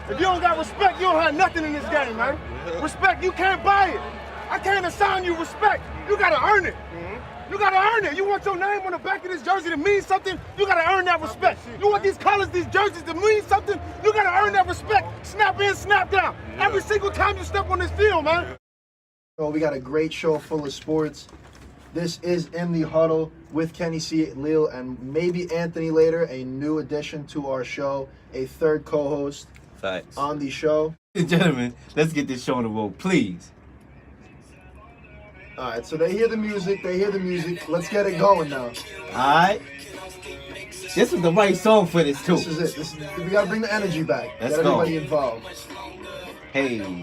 If you don't got respect, you don't have nothing in this game, man. Respect, you can't buy it. I can't assign you respect. You gotta earn it. You gotta earn it. You want your name on the back of this jersey to mean something, you gotta earn that respect. You want these colors, these jerseys to mean something, you gotta earn that respect. Snap in, snap down. Every single time you step on this field, man. So we got a great show full of sports. This is In the Huddle with Kenny C, Lil, and maybe Anthony later, a new addition to our show, a third co-host on the show. Ladies and gentlemen, let's get this show on the road, please. All right, so they hear the music. Let's get it going now. All right. This is the right song for this, too. This is it. We got to bring the energy back. Let's get go. everybody involved. Hey. All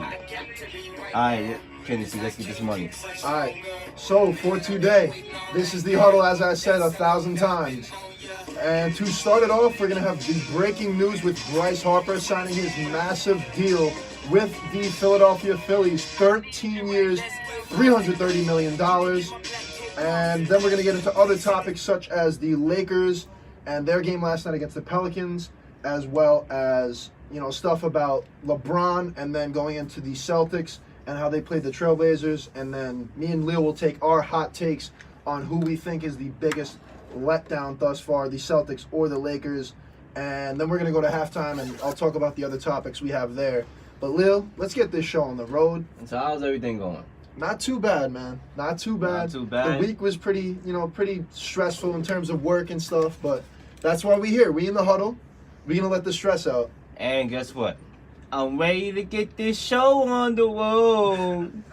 right, Kenny C, let's get this money. All right, so for today, this is the Huddle, as I said 1,000 times. And to start it off, we're going to have the breaking news with Bryce Harper signing his massive deal with the Philadelphia Phillies. 13 years, $330 million. And then we're going to get into other topics such as the Lakers and their game last night against the Pelicans, as well as, stuff about LeBron, and then going into the Celtics and how they played the Trailblazers. And then me and Leo will take our hot takes on who we think is the biggest letdown thus far, the Celtics or the Lakers. And then we're going to go to halftime, and I'll talk about the other topics we have there. But Lil, let's get this show on the road. So how's everything going? Not too bad, man. Not too bad. The week was pretty stressful in terms of work and stuff, but that's why we're here. We in the huddle. We're going to let the stress out. And guess what? I'm ready to get this show on the road.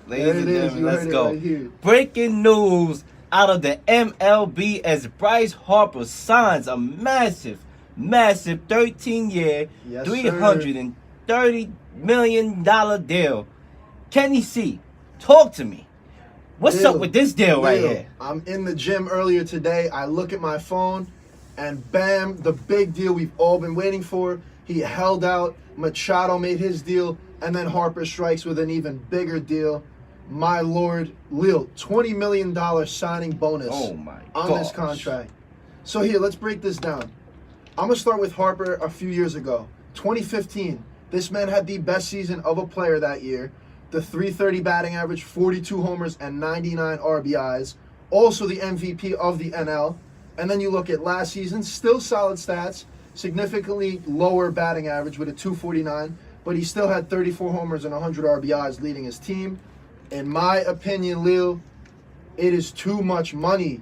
Ladies and gentlemen, let's go. Right, breaking news out of the MLB as Bryce Harper signs a massive 13-year, $330 million deal. Kenny C, talk to me. What's up with this deal right here? I'm in the gym earlier today. I look at my phone, and bam, the big deal we've all been waiting for. He held out. Machado made his deal, and then Harper strikes with an even bigger deal. My lord, Lil, $20 million signing bonus on this contract. So here, let's break this down. I'm going to start with Harper a few years ago. 2015, this man had the best season of a player that year. The .330 batting average, 42 homers, and 99 RBIs. Also the MVP of the NL. And then you look at last season, still solid stats, significantly lower batting average with a .249, but he still had 34 homers and 100 RBIs leading his team. In my opinion, Lil, it is too much money.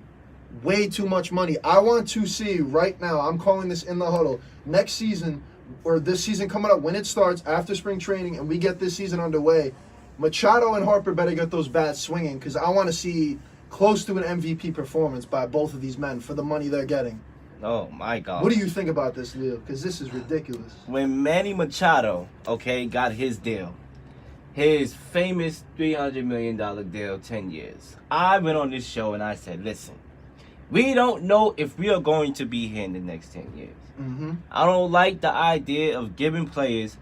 Way too much money. I want to see right now, I'm calling this in the huddle, next season, or this season coming up, when it starts after spring training and we get this season underway, Machado and Harper better get those bats swinging, because I want to see close to an MVP performance by both of these men for the money they're getting. Oh, my God. What do you think about this, Leo? Because this is ridiculous. When Manny Machado, got his deal, his famous $300 million deal, 10 years, I went on this show and I said, listen, we don't know if we are going to be here in the next 10 years. I don't like the idea of giving players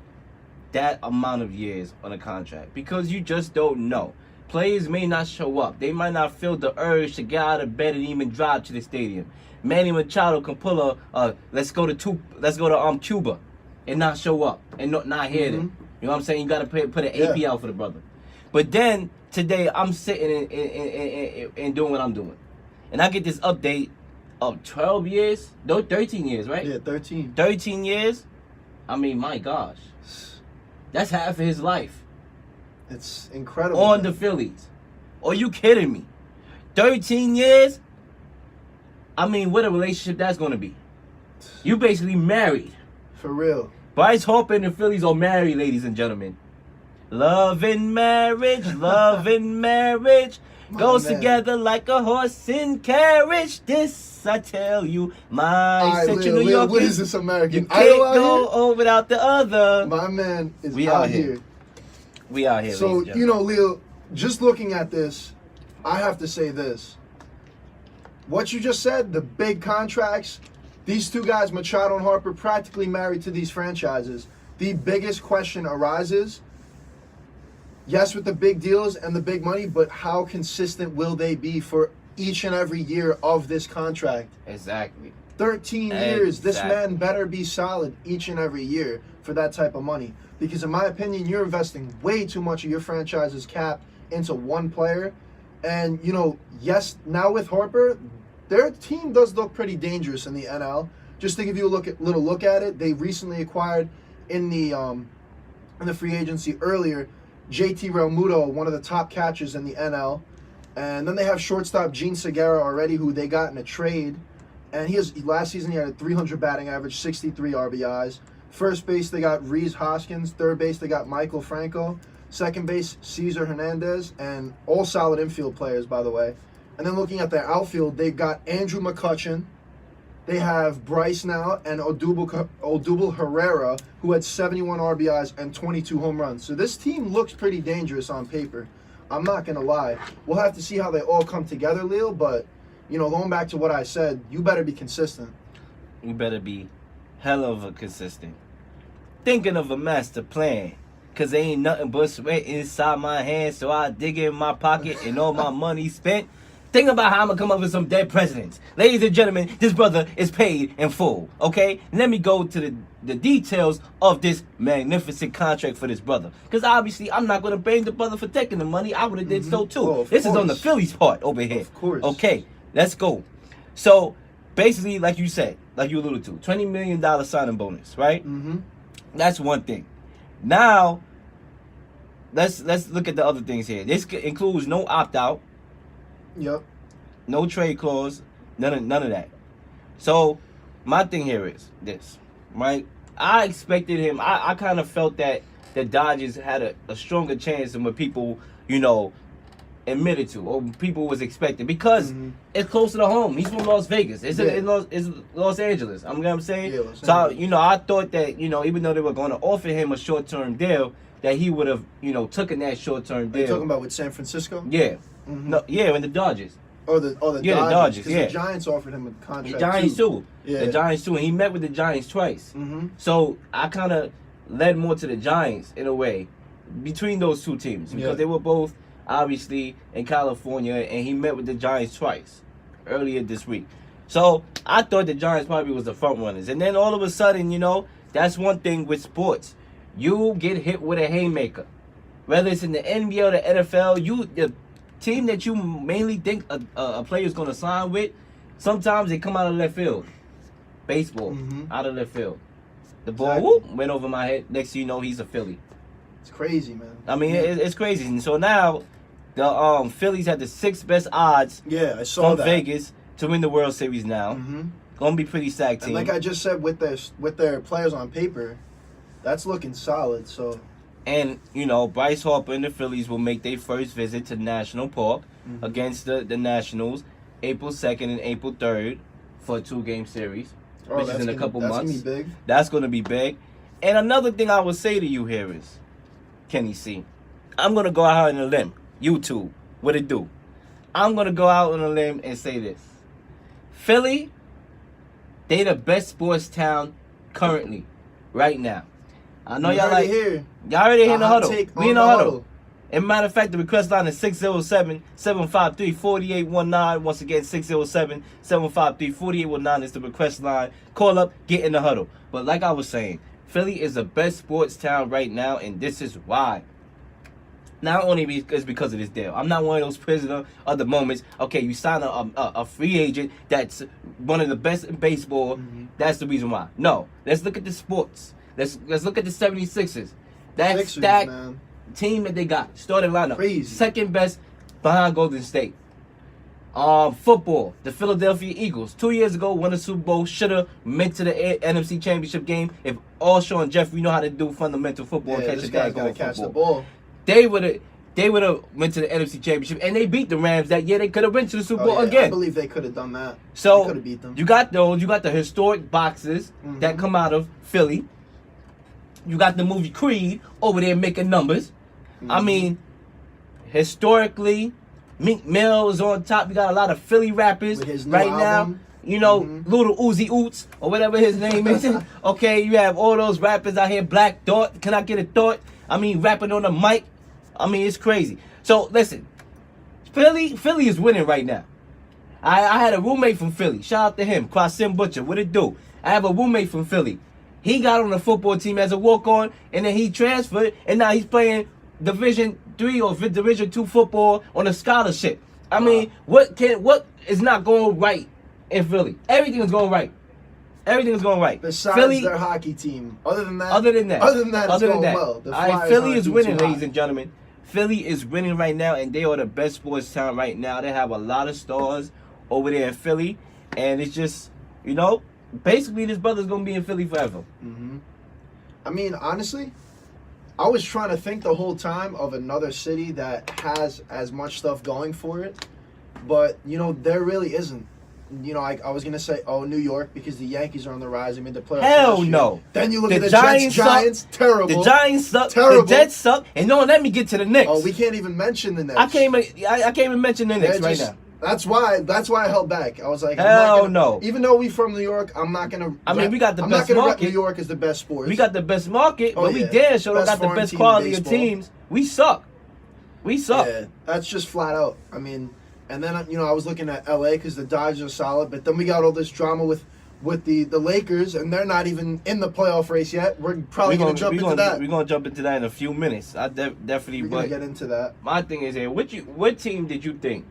that amount of years on a contract, because you just don't know. Players may not show up. They might not feel the urge to get out of bed and even drive to the stadium. Manny Machado can pull a let's go to Cuba and not show up and not hear them. You know what I'm saying? You got to put an AP out for the brother. But then today I'm sitting and doing what I'm doing, and I get this update of 12 years, no, 13 years, right? Yeah, 13. 13 years. I mean, my gosh, that's half of his life. It's incredible. On the Phillies. Are you kidding me? 13 years? I mean, what a relationship that's going to be. You basically married. For real. Bryce Harper and the Phillies are married, ladies and gentlemen. Love and marriage, love and marriage goes together like a horse and carriage. This, I tell you, my Central New York. What is this, American You can't go without the other. My man is out here. We out here, so, Leo, just looking at this, I have to say this. What you just said, the big contracts, these two guys, Machado and Harper, practically married to these franchises. The biggest question arises, yes, with the big deals and the big money, but how consistent will they be for each and every year of this contract. Exactly. 13 years. This Exactly. man better be solid each and every year for that type of money. Because in my opinion, you're investing way too much of your franchise's cap into one player. And, you know, yes, now with Harper, their team does look pretty dangerous in the NL. Just to give you a little look at it, they recently acquired in the free agency earlier, JT Realmuto, one of the top catchers in the NL. And then they have shortstop Gene Segura already, who they got in a trade. And last season he had a 300 batting average, 63 RBIs. First base, they got Rhys Hoskins. Third base, they got Michael Franco. Second base, Cesar Hernandez. And all solid infield players, by the way. And then looking at their outfield, they've got Andrew McCutchen. They have Bryce now and Odubel Herrera, who had 71 RBIs and 22 home runs. So this team looks pretty dangerous on paper. I'm not going to lie. We'll have to see how they all come together, Leo. But, you know, going back to what I said, you better be consistent. You better be hell of a consistent. Thinking of a master plan. Cause there ain't nothing but sweat inside my hands, so I dig in my pocket and all my money spent. Think about how I'm gonna come up with some dead presidents. Ladies and gentlemen, this brother is paid in full, okay? Let me go to the details of this magnificent contract for this brother. Because obviously, I'm not gonna blame the brother for taking the money. I would have did so too. Oh, this is on the Phillies part over here. Of course. Okay, let's go. So, basically, like you said, like you alluded to, $20 million signing bonus, right? Mm-hmm. That's one thing. Now, let's look at the other things here. This includes no opt-out, Yep. no trade clause, none of that. So, my thing here is this, right? I expected him. I kind of felt that the Dodgers had a stronger chance than what people, you know, admitted to or people was expecting because it's closer to home. He's from Las Vegas. It's in Los Angeles. I'm gonna say. Yeah, Los So Angeles. you know, I thought that, you know, even though they were going to offer him a short-term deal, that he would have, you know, taken that short-term Are deal. you talking about with San Francisco? Yeah. Mhm. No, yeah, and the Dodgers. Oh, the Yeah, the Dodgers, 'Cause yeah. the Giants offered him a contract. The Giants too. Yeah. The Giants too. And he met with the Giants twice. Mm-hmm. So I kind of led more to the Giants in a way between those two teams because Yeah. they were both obviously in California, and he met with the Giants twice earlier this week. So I thought the Giants probably was the front runners. And then all of a sudden, you know, that's one thing with sports. You get hit with a haymaker. Whether it's in the NBA or the NFL, the team that you mainly think a player is going to sign with, sometimes they come out of left field. Baseball, out of left field. The ball whoop, went over my head. Next thing you know, he's a Philly. It's crazy, man. I mean, it's crazy. And so now, the Phillies had the 6th best odds Yeah, I saw from that. Vegas to win the World Series now. Mm-hmm. Gonna be pretty stacked And team. like I just said, with their players on paper, that's looking solid. So And, you know, Bryce Harper and the Phillies will make their first visit to National Park against the Nationals April 2nd and April 3rd for a 2-game series, which is in a couple months. That's gonna be big. That's going to be big. And another thing I would say to you here is, Kenny C, I'm going to go out on a limb. YouTube, what it do? I'm going to go out on a limb and say this. Philly, they the best sports town currently, right now. I know You y'all heard like... it here. Y'all already in the hot huddle. take We on in the the huddle. huddle. As a matter of fact, the request line is 607-753-4819. Once again, 607-753-4819 is the request line. Call up, get in the huddle. But like I was saying, Philly is the best sports town right now, and this is why. Not only because of this deal. I'm not one of those prisoner of the moments. Okay, you sign a free agent that's one of the best in baseball. That's the reason why. No, let's look at the sports. Let's look at the 76ers. That Sixers, stacked man. team that they got. Starting lineup. Crazy. Second best behind Golden State. Football. The Philadelphia Eagles. 2 years ago, won the Super Bowl. Should have went to the NFC Championship game. If Allshaw and Jeffrey know how to do fundamental football and Yeah, catch this a guy's daggone gotta catch the football. ball. They would have went to the NFC Championship, and they beat the Rams that year. They could have went to the Super Bowl Oh, yeah, I again. believe they could have done that. They So could have beat them. you got those. You got the historic boxes that come out of Philly. You got the movie Creed over there making numbers. I mean, historically, Meek Mill is on top. You got a lot of Philly rappers With his new right now. album. You know, Little Uzi Oots or whatever his name is. Okay, you have all those rappers out here. Black Thought. Can I get a thought? I mean, rapping on the mic. I mean, it's crazy. So listen, Philly is winning right now. I had a roommate from Philly. Shout out to him, Kwasim Butcher. What it do? I have a roommate from Philly. He got on the football team as a walk-on, and then he transferred, and now he's playing Division 3 or Division 2 football on a scholarship. I mean, what is not going right in Philly? Everything is going right. Everything is going right. Besides Philly, their hockey team. Other than that, it's going well. The All right, Flyers Philly aren't is doing winning, too ladies hot. and gentlemen. Philly is winning right now, and they are the best sports town right now. They have a lot of stars over there in Philly, and it's just, basically this brother's going to be in Philly forever. Mm-hmm. I mean, honestly, I was trying to think the whole time of another city that has as much stuff going for it, but, there really isn't. I was going to say, New York, because the Yankees are on the rise. I mean, the playoffs. Hell no. Then you look The at the Giants Giants, terrible. The Giants suck. Terrible. The Jets suck. And don't let me get to the Knicks. Oh, we can't even mention the Knicks. I can't even mention the Knicks right now. That's why I held back. I was like, hell no. Even though we from New York, I'm not gonna. We got the I'm best not gonna market. rep New York as the best sport. We got the best market, but we yeah. damn sure don't Best got the foreign best team in quality of baseball. teams. We suck. We suck. Yeah, that's just flat out. I mean, and then I was looking at LA because the Dodgers are solid, but then we got all this drama with the Lakers, and they're not even in the playoff race yet. We're probably gonna jump into that. We're gonna jump into that in a few minutes. I definitely. We're gonna get into that. My thing is here. What team did you think?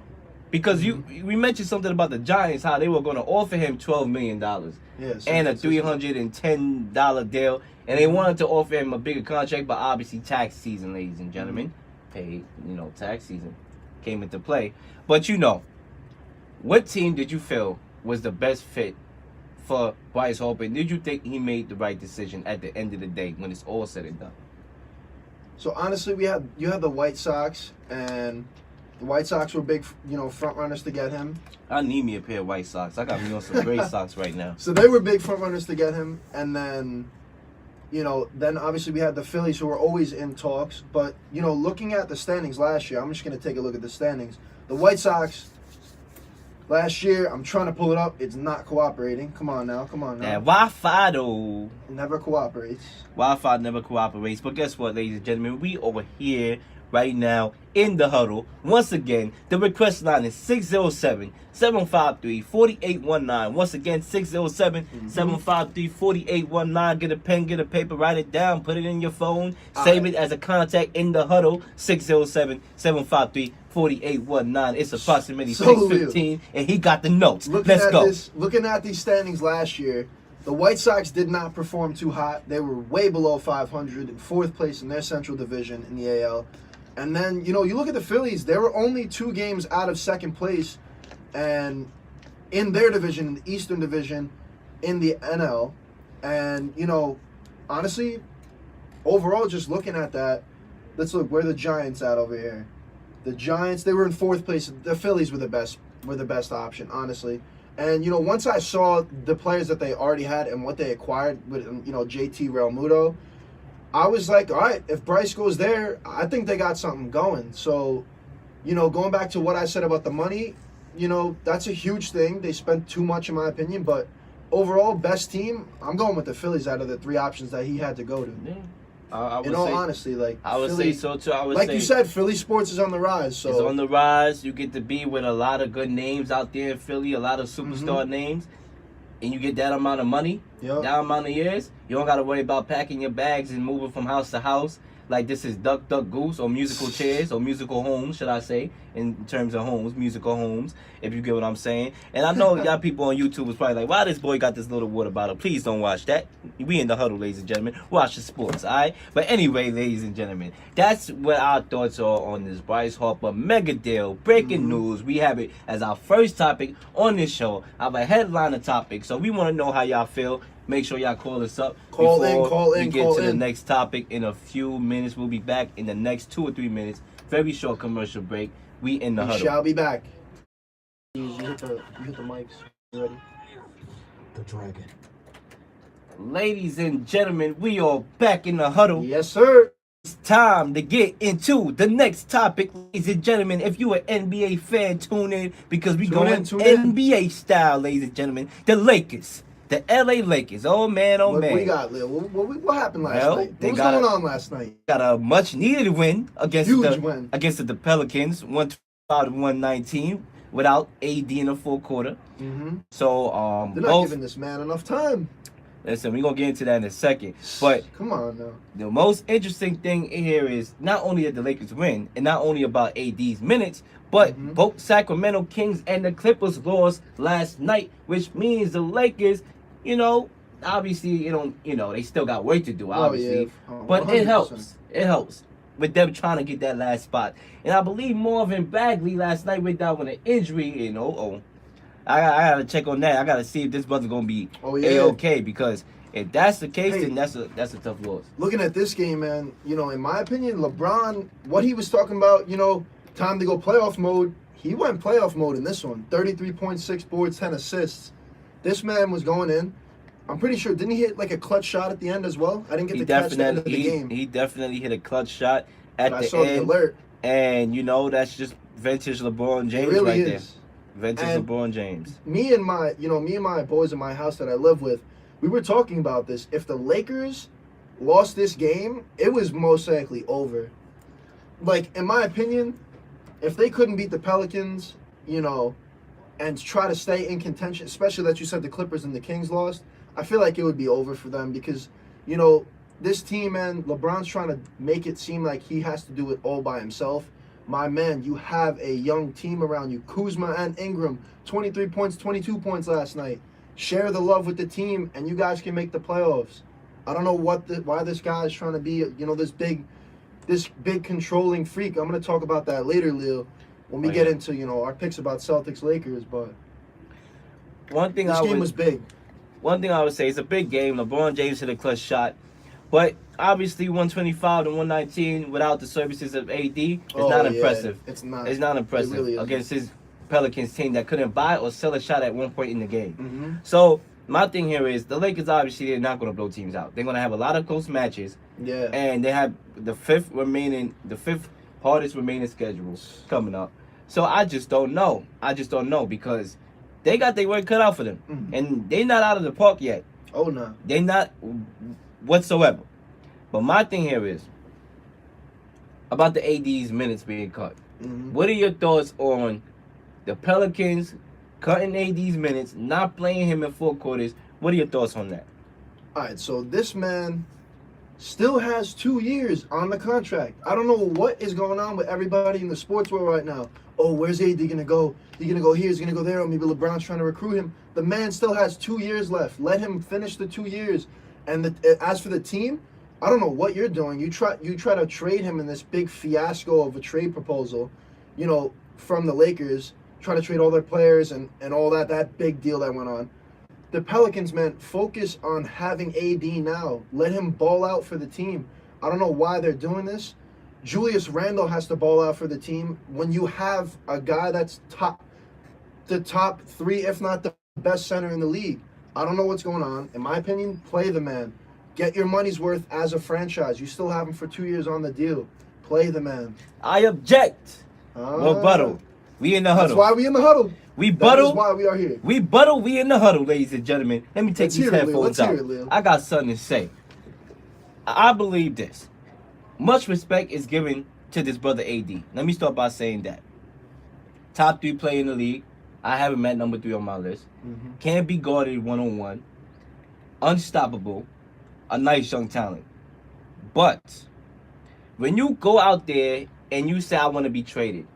Because we mentioned something about the Giants, how they were going to offer him $12 million and a $310 deal, and they wanted to offer him a bigger contract, but obviously tax season, ladies and gentlemen, tax season came into play. But what team did you feel was the best fit for Bryce Harper? Did you think he made the right decision at the end of the day when it's all said and done? So honestly, you had the White Sox, and the White Sox were big, front runners to get him. I need me a pair of White Sox. I got me on some gray socks right now. So they were big front runners to get him, and then, then obviously we had the Phillies who were always in talks. But looking at the standings last year, I'm just gonna take a look at the standings. The White Sox last year, I'm trying to pull it up. It's not cooperating. Come on now. That Wi-Fi though. Never cooperates. Wi-Fi never cooperates. But guess what, ladies and gentlemen? We over here right now in the huddle. Once again, the request line is 607-753-4819. Once again, 607-753-4819. Get a pen, get a paper, write it down, put it in your phone, save it as a contact in the huddle. 607-753-4819. It's approximately 6:15, and he got the notes. Let's go. Looking at these standings last year, the White Sox did not perform too hot. They were way below 500 in fourth place in their Central Division in the AL. And then, you look at the Phillies, they were only 2 games out of second place and in their division, in the Eastern Division, in the NL. And, honestly, overall, just looking at that, let's look, where are the Giants at over here? The Giants, they were in fourth place. The Phillies were the best option, honestly. And, once I saw the players that they already had and what they acquired with, JT Realmuto, I was like, all right, if Bryce goes there, I think they got something going. So, going back to what I said about the money, that's a huge thing. They spent too much, in my opinion. But overall, best team, I'm going with the Phillies out of the 3 options that he had to go to. Yeah. In all honesty, I would Philly, say so too. You said, Philly sports is on the rise. So it's on the rise. You get to be with a lot of good names out there in Philly, a lot of superstar names, and you get that amount of money, that amount of years. You don't got to worry about packing your bags and moving from house to house like this is Duck Duck Goose or musical chairs or musical homes, should I say, in terms of homes, musical homes, if you get what I'm saying. And I know y'all people on YouTube is probably like, why this boy got this little water bottle? Please don't watch that. We in the huddle, ladies and gentlemen. Watch the sports, all right? But anyway, ladies and gentlemen, that's what our thoughts are on this Bryce Harper mega deal. Breaking news. We have it as our first topic on this show. I have a headliner topic, so we want to know how y'all feel. Make sure y'all call us up. Call we in. get to the next topic in a few minutes. We'll be back in the next 2 or 3 minutes. Very short commercial break. We in the huddle. Shall be back. You hit the mics. You ready? The dragon. Ladies and gentlemen, we are back in the huddle. Yes, sir. It's time to get into the next topic, ladies and gentlemen. If you're an NBA fan, tune in because we going NBA style, ladies and gentlemen. The Lakers. The LA Lakers. Oh, man, man. What we got, Lil? What happened last night? What was going on last night? Got a much-needed win against Huge win. against the Pelicans, 125-119. without AD in the full quarter. Mm-hmm. So They're not giving this man enough time. Listen, we're gonna get into that in a second. But come on now. The most interesting thing here is not only did the Lakers win, and not only about AD's minutes, but both Sacramento Kings and the Clippers lost last night, which means the Lakers, obviously, they still got work to do, obviously. But 100%. it helps. It helps with them trying to get that last spot. And I believe Marvin Bagley last night went down with an injury, I gotta check on that. I gotta see if this brother's gonna be A-okay, because if that's the case, then that's a tough loss. Looking at this game, man, in my opinion, LeBron, what he was talking about, time to go playoff mode, he went playoff mode in this one. 33.6 boards, 10 assists. This man was going in. I'm pretty sure, didn't he hit like a clutch shot at the end as well? I didn't get to catch the end of the game. He definitely hit a clutch shot at the end. I saw the alert. And, that's just vintage LeBron James really right is. there. Vintage LeBron James. Me and my boys in my house that I live with, we were talking about this. If the Lakers lost this game, it was most likely over. Like, in my opinion, if they couldn't beat the Pelicans, and try to stay in contention, especially that you said the Clippers and the Kings lost, I feel like it would be over for them because, this team, man, LeBron's trying to make it seem like he has to do it all by himself. My man, you have a young team around you. Kuzma and Ingram, 23 points, 22 points last night. Share the love with the team, and you guys can make the playoffs. I don't know why this guy is trying to be, this big controlling freak. I'm going to talk about that later, Lil, when we get into, our picks about Celtics Lakers. But this game was big. One thing I would say, it's a big game. LeBron James hit a clutch shot. But obviously 125 to 119 without the services of AD is not impressive. It's not. It's not impressive really against his Pelicans team that couldn't buy or sell a shot at one point in the game. Mm-hmm. So my thing here is the Lakers obviously they're not going to blow teams out. They're going to have a lot of close matches. Yeah. And they have the fifth hardest remaining schedule coming up. So I just don't know. Because they got their work cut out for them. Mm-hmm. And they're not out of the park yet. Oh, no. They're not whatsoever. But my thing here is about the AD's minutes being cut. Mm-hmm. What are your thoughts on the Pelicans cutting AD's minutes, not playing him in full quarters? What are your thoughts on that? All right, so this man still has 2 years on the contract. I don't know what is going on with everybody in the sports world right now. Oh, where's AD going to go? He's going to go here, he's going to go there, or maybe LeBron's trying to recruit him. The man still has 2 years left. Let him finish the 2 years. And as for the team, I don't know what you're doing. You try to trade him in this big fiasco of a trade proposal, from the Lakers, try to trade all their players and all that big deal that went on. The Pelicans, man, focus on having AD now. Let him ball out for the team. I don't know why they're doing this. Julius Randle has to ball out for the team when you have a guy that's the top 3, if not the best center in the league. I don't know what's going on. In my opinion, play the man. Get your money's worth as a franchise. You still have him for 2 years on the deal. Play the man. I object. Rebuttal. We in the huddle. That's why we in the huddle. We buttle. That's why we are here. We buttle. We in the huddle, ladies and gentlemen. Let me take these headphones out. I got something to say. I believe this. Much respect is given to this brother AD. Let me start by saying that. Top 3 player in the league. I have him at number 3 on my list. Mm-hmm. Can't be guarded one-on-one. Unstoppable. A nice young talent. But when you go out there and you say I want to be traded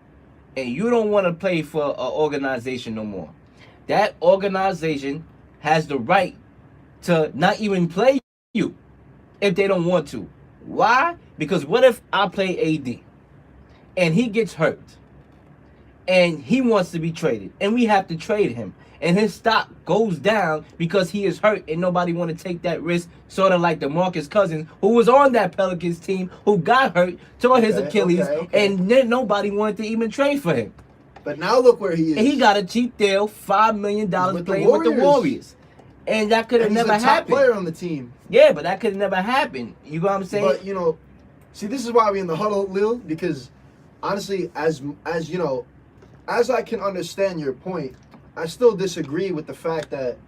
and you don't want to play for an organization no more, that organization has the right to not even play you if they don't want to. Why? Because what if I play AD and he gets hurt and he wants to be traded and we have to trade him and his stock goes down because he is hurt and nobody want to take that risk, sort of like DeMarcus Cousins, who was on that Pelicans team, who got hurt, tore his Achilles, and then nobody wanted to even trade for him. But now look where he is. And he got a cheap deal, $5 million playing with the Warriors. And that could have never happened. He's a top player on the team. Yeah, but that could have never happened. You know what I'm saying? But, see, this is why we in the huddle, Lil, because honestly, as I can understand your point, I still disagree with the fact that,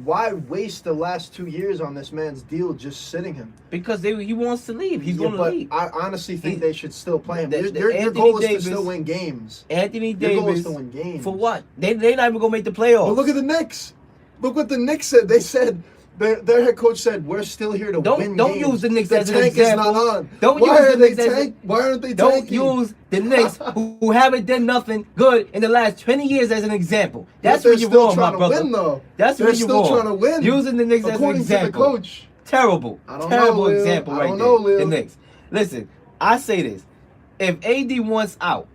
why waste the last 2 years on this man's deal just sitting him? Because he wants to leave. He's Yeah, going to but leave. I honestly think He- they should still play him. the Your Anthony goal is Davis- to still win games. Anthony Your goal is Davis. to win games. For what? They're not even going to make the playoffs. But look at the Knicks. Look what the Knicks said. They said their head coach said we're still here to win Don't games. use the Knicks the as an tank example. is not on. Don't Why use are the they Knicks as tank? Why aren't they Don't tanking? use the Knicks who haven't done nothing good in the last 20 years as an example. That's But where they're you're still wrong, trying my to brother. win, though. That's They're where you're still wrong. trying to win. Using the Knicks as an According to the example. coach. Terrible. I don't Terrible know, Lil. example I right don't there. know, Lil. The Knicks. Listen, I say this. If AD wants out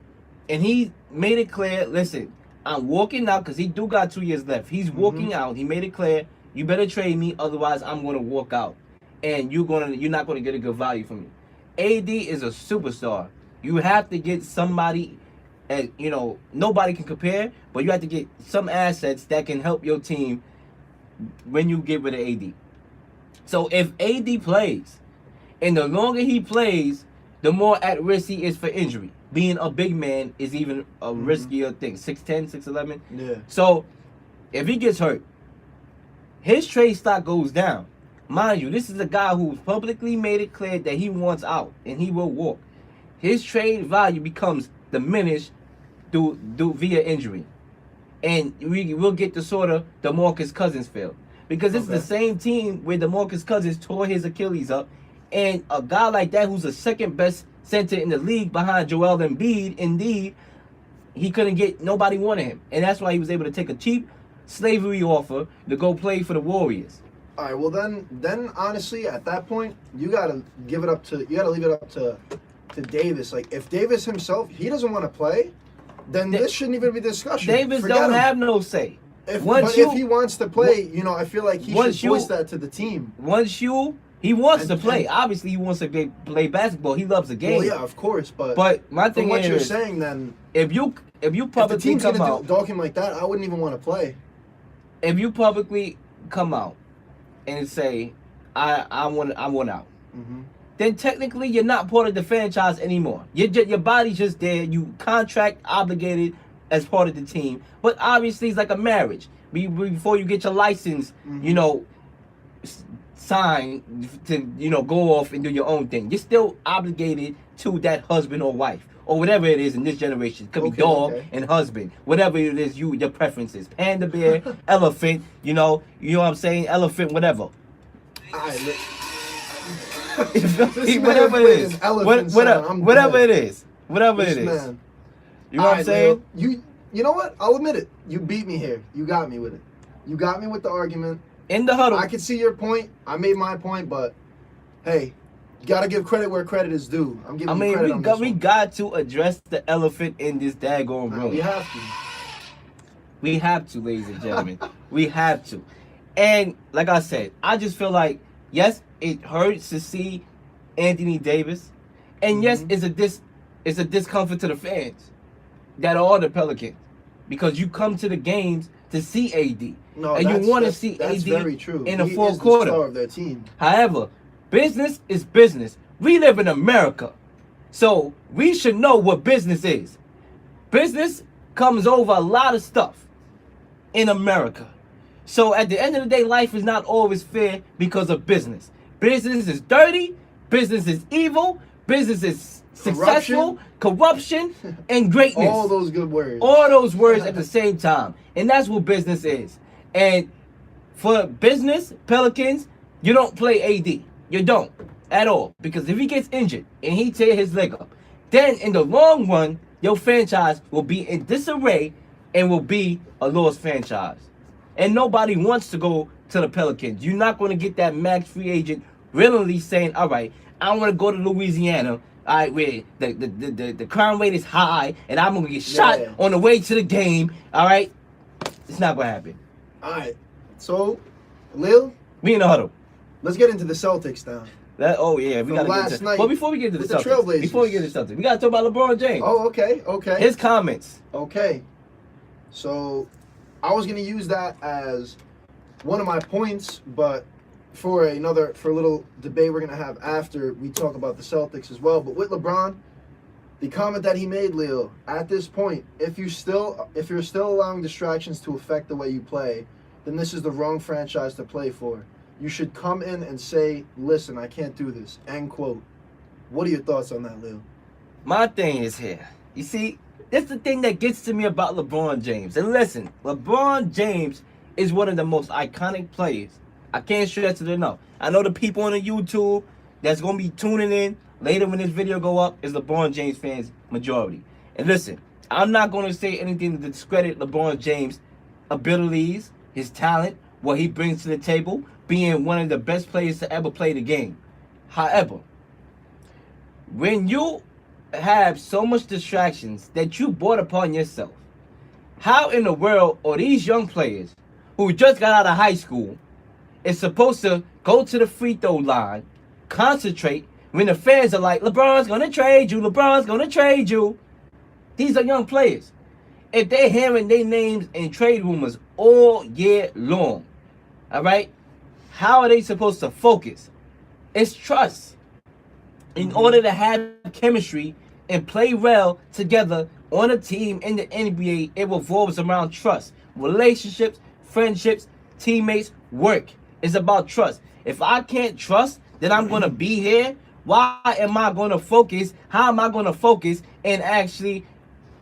and he made it clear, listen, I'm walking out because he do got 2 years left. He's walking out. He made it clear, you better trade me, otherwise I'm going to walk out. And you're not going to get a good value from me. AD is a superstar. You have to get somebody, and nobody can compare, but you have to get some assets that can help your team when you get rid of AD. So if AD plays, and the longer he plays, the more at risk he is for injury. Being a big man is even a riskier thing. 6'10", 6'11". Yeah. So if he gets hurt, his trade stock goes down. Mind you, this is a guy who publicly made it clear that he wants out and he will walk. His trade value becomes diminished via injury. And we'll get to sort of DeMarcus Cousins feel. Because this is the same team where DeMarcus Cousins tore his Achilles up. And a guy like that who's the second best center in the league behind Joel Embiid, indeed, he couldn't get, nobody wanted him. And that's why he was able to take a cheap slavery offer to go play for the Warriors. All right. Well, then honestly, at that point, you gotta leave it up to Davis. Like, if Davis himself, he doesn't want to play, then this shouldn't even be a discussion. Davis Forget don't him. have no say. If he wants to play, I feel like he should voice that to the team. He wants to play. Obviously, he wants to play basketball. He loves the game. Well, yeah, of course, but my thing from what is, you're saying, then if you if the publicly team's come gonna out, dog him like that, I wouldn't even want to play. if you publicly come out and say, I want out, then technically you're not part of the franchise anymore. Your body's just there. You contract obligated as part of the team, but obviously it's like a marriage. Before you get your license, sign to go off and do your own thing. You're still obligated to that husband or wife or whatever it is in this generation. It could be dog and husband, whatever it is your preferences. Panda bear, elephant, you know what I'm saying? Elephant, whatever. Whatever it is. Whatever it is. Whatever it is. Man. You know what I'm saying? You know what? I'll admit it. You beat me here. You got me with it. You got me with the argument. In the huddle. I can see your point. I made my point, but hey, you gotta give credit where credit is due. I'm giving you credit on this we one. got to address the elephant in this daggone room. We have to. We have to, ladies and gentlemen. We have to. And like I said, I just feel like, yes, it hurts to see Anthony Davis. And yes, it's a discomfort to the fans that are the Pelicans. Because you come to the games to see AD. No, and you want to see that's AD very true. in the He fourth is the quarter. star of their team. However, business is business. We live in America. So we should know what business is. Business comes over a lot of stuff in America. So at the end of the day, life is not always fair because of business. Business is dirty. Business is evil. Business is successful. Corruption and greatness. All those good words. All those words at the same time. And that's what business is. And for business, Pelicans, you don't play AD. You don't at all. Because if he gets injured and he tear his leg up, then in the long run, your franchise will be in disarray and will be a lost franchise. And nobody wants to go to the Pelicans. You're not going to get that max free agent willingly saying, all right, I want to go to Louisiana, all right, where the crime rate is high, and I'm going to get shot on the way to the game, all right? It's not going to happen. All right. So, Lil, We in the huddle. let's get into the Celtics now. We got to last get into night Well, before we get into the with the Celtics, Trailblazers. we got to talk about LeBron James. Oh, okay. His comments. Okay. So, I was going to use that as one of my points, but for a little debate we're going to have after we talk about the Celtics as well. But with LeBron, the comment that he made, Leo, at this point, if you're still allowing distractions to affect the way you play, then this is the wrong franchise to play for. You should come in and say, listen, I can't do this. End quote. What are your thoughts on that, Lil? My thing is here. You see, that's the thing that gets to me about LeBron James. And listen, LeBron James is one of the most iconic players. I can't stress it enough. I know the people on the YouTube that's going to be tuning in later when this video go up is LeBron James fans majority. And listen, I'm not going to say anything to discredit LeBron James' abilities, his talent, what he brings to the table, being one of the best players to ever play the game. However, when you have so much distractions that you brought upon yourself, how in the world are these young players who just got out of high school is supposed to go to the free throw line, concentrate, when the fans are like, LeBron's going to trade you, LeBron's going to trade you? These are young players. If they're hearing their names in trade rumors all year long, all right, how are they supposed to focus? It's trust. In order to have chemistry and play well together on a team in the NBA, it revolves around trust. Relationships, friendships, teammates, work. It's about trust. If I can't trust that I'm going to be here, why am I going to focus? How am I going to focus and actually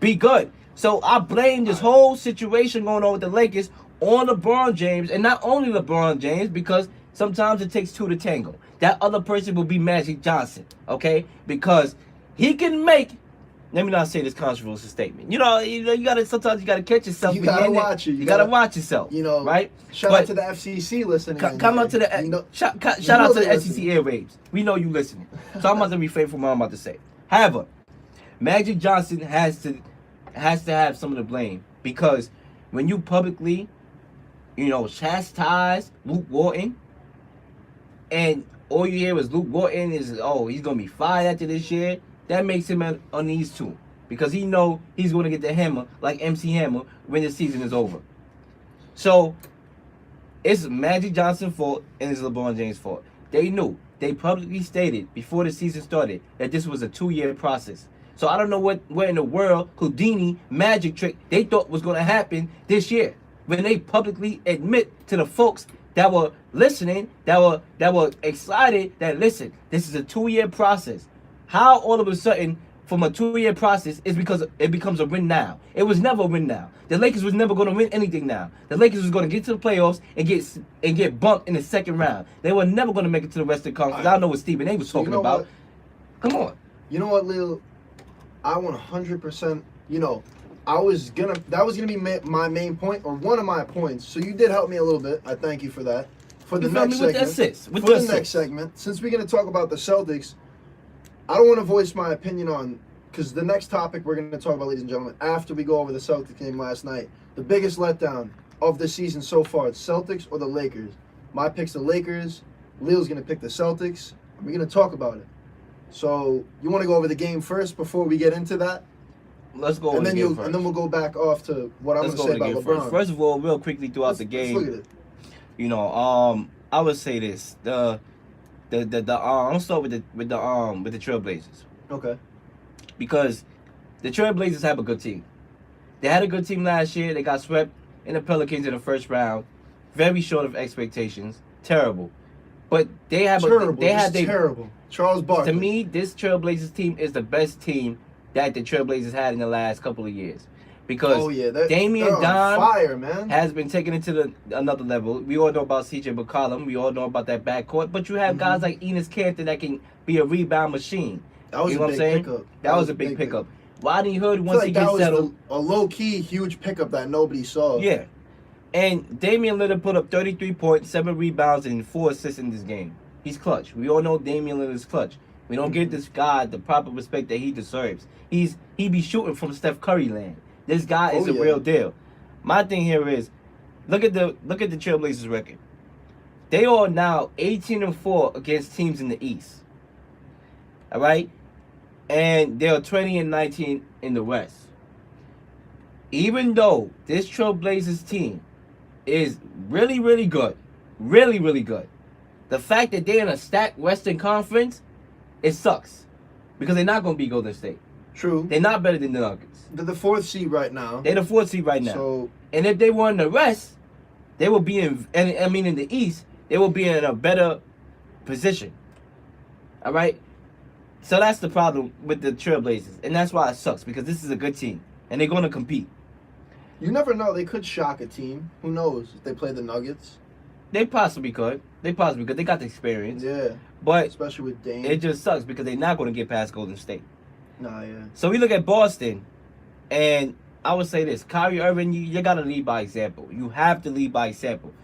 be good? So I blame this whole situation going on with the Lakers on LeBron James, and not only LeBron James, because sometimes it takes two to tango. That other person will be Magic Johnson, okay? Because he can make, let me not say this controversial statement. You gotta, sometimes you gotta catch yourself. You gotta watch it. You gotta watch yourself. Right? Shout out to the FCC listening. Come out to the shout out to the FCC airwaves. We know you listening. So I'm about to refrain from what I'm about to say. However, Magic Johnson has to have some of the blame, because when you publicly, chastise Luke Walton, and all you hear is Luke Walton is, he's gonna be fired after this year, that makes him on these two, because he know he's gonna get the hammer like MC Hammer when the season is over. So it's Magic Johnson's fault and it's LeBron James' fault. They knew. They publicly stated before the season started that this was a 2-year process. So I don't know what in the world Houdini magic trick they thought was gonna happen this year, when they publicly admit to the folks that were listening, that were excited, that listen, this is a 2-year process. How all of a sudden from a 2-year process is because it becomes a win now? It was never a win now. The Lakers was never going to win anything now. The Lakers was going to get to the playoffs and get bumped in the second round. They were never going to make it to the Western Conference. I don't know what Stephen A was talking about. Come on. You know what, Lil? I 100%. That was gonna be my main point, or one of my points. So you did help me a little bit. I thank you for that. For the next segment, next segment, since we're gonna talk about the Celtics, I don't want to voice my opinion on, because the next topic we're gonna talk about, ladies and gentlemen, after we go over the Celtics game last night, the biggest letdown of the season so far, it's Celtics or the Lakers. My pick's the Lakers. Lil's gonna pick the Celtics. And we're gonna talk about it. So you want to go over the game first before we get into that? Let's go. And then we'll go back off to what I'm going to say about LeBron. First of all, real quickly throughout the game, let's look at it. I would say this: I'm gonna start with the Trailblazers. Okay. Because the Trailblazers have a good team. They had a good team last year. They got swept in the Pelicans in the first round. Very short of expectations. Terrible. But they have terrible. Charles Barkley. To me, this Trailblazers team is the best team that the Trailblazers had in the last couple of years, because Damian Don has been taken into another level. We all know about CJ McCollum. We all know about that backcourt. But you have guys like Enes Kanter that can be a rebound machine. That was a big pickup. That was a big pickup. Rodney Hood, once he gets settled, a low-key huge pickup that nobody saw. Yeah. And Damian Lillard put up 33 points, 7 rebounds, and 4 assists in this game. He's clutch. We all know Damian Lillard is clutch. We don't give this guy the proper respect that he deserves. He be shooting from Steph Curry land. This guy is a real deal. My thing here is, look at the Trailblazers record. They are now 18-4 against teams in the East. All right, and they are 20-19 in the West. Even though this Trailblazers team is really, really good, really, really good, the fact that they're in a stacked Western Conference, it sucks, because they're not going to beat Golden State. True. They're not better than the Nuggets. They're the 4th seed right now. They're the 4th seed right now. So, and if they won the rest, they will be in. And I mean, in the East, they will be in a better position. All right. So that's the problem with the Trailblazers, and that's why it sucks because this is a good team and they're going to compete. You never know. They could shock a team. Who knows if they play the Nuggets? They possibly could. They got the experience. Yeah. But especially with Dame. it just sucks because they're not going to get past Golden State. Nah, yeah. So we look at Boston, and I would say this: Kyrie Irving, you got to lead by example. You have to lead by example.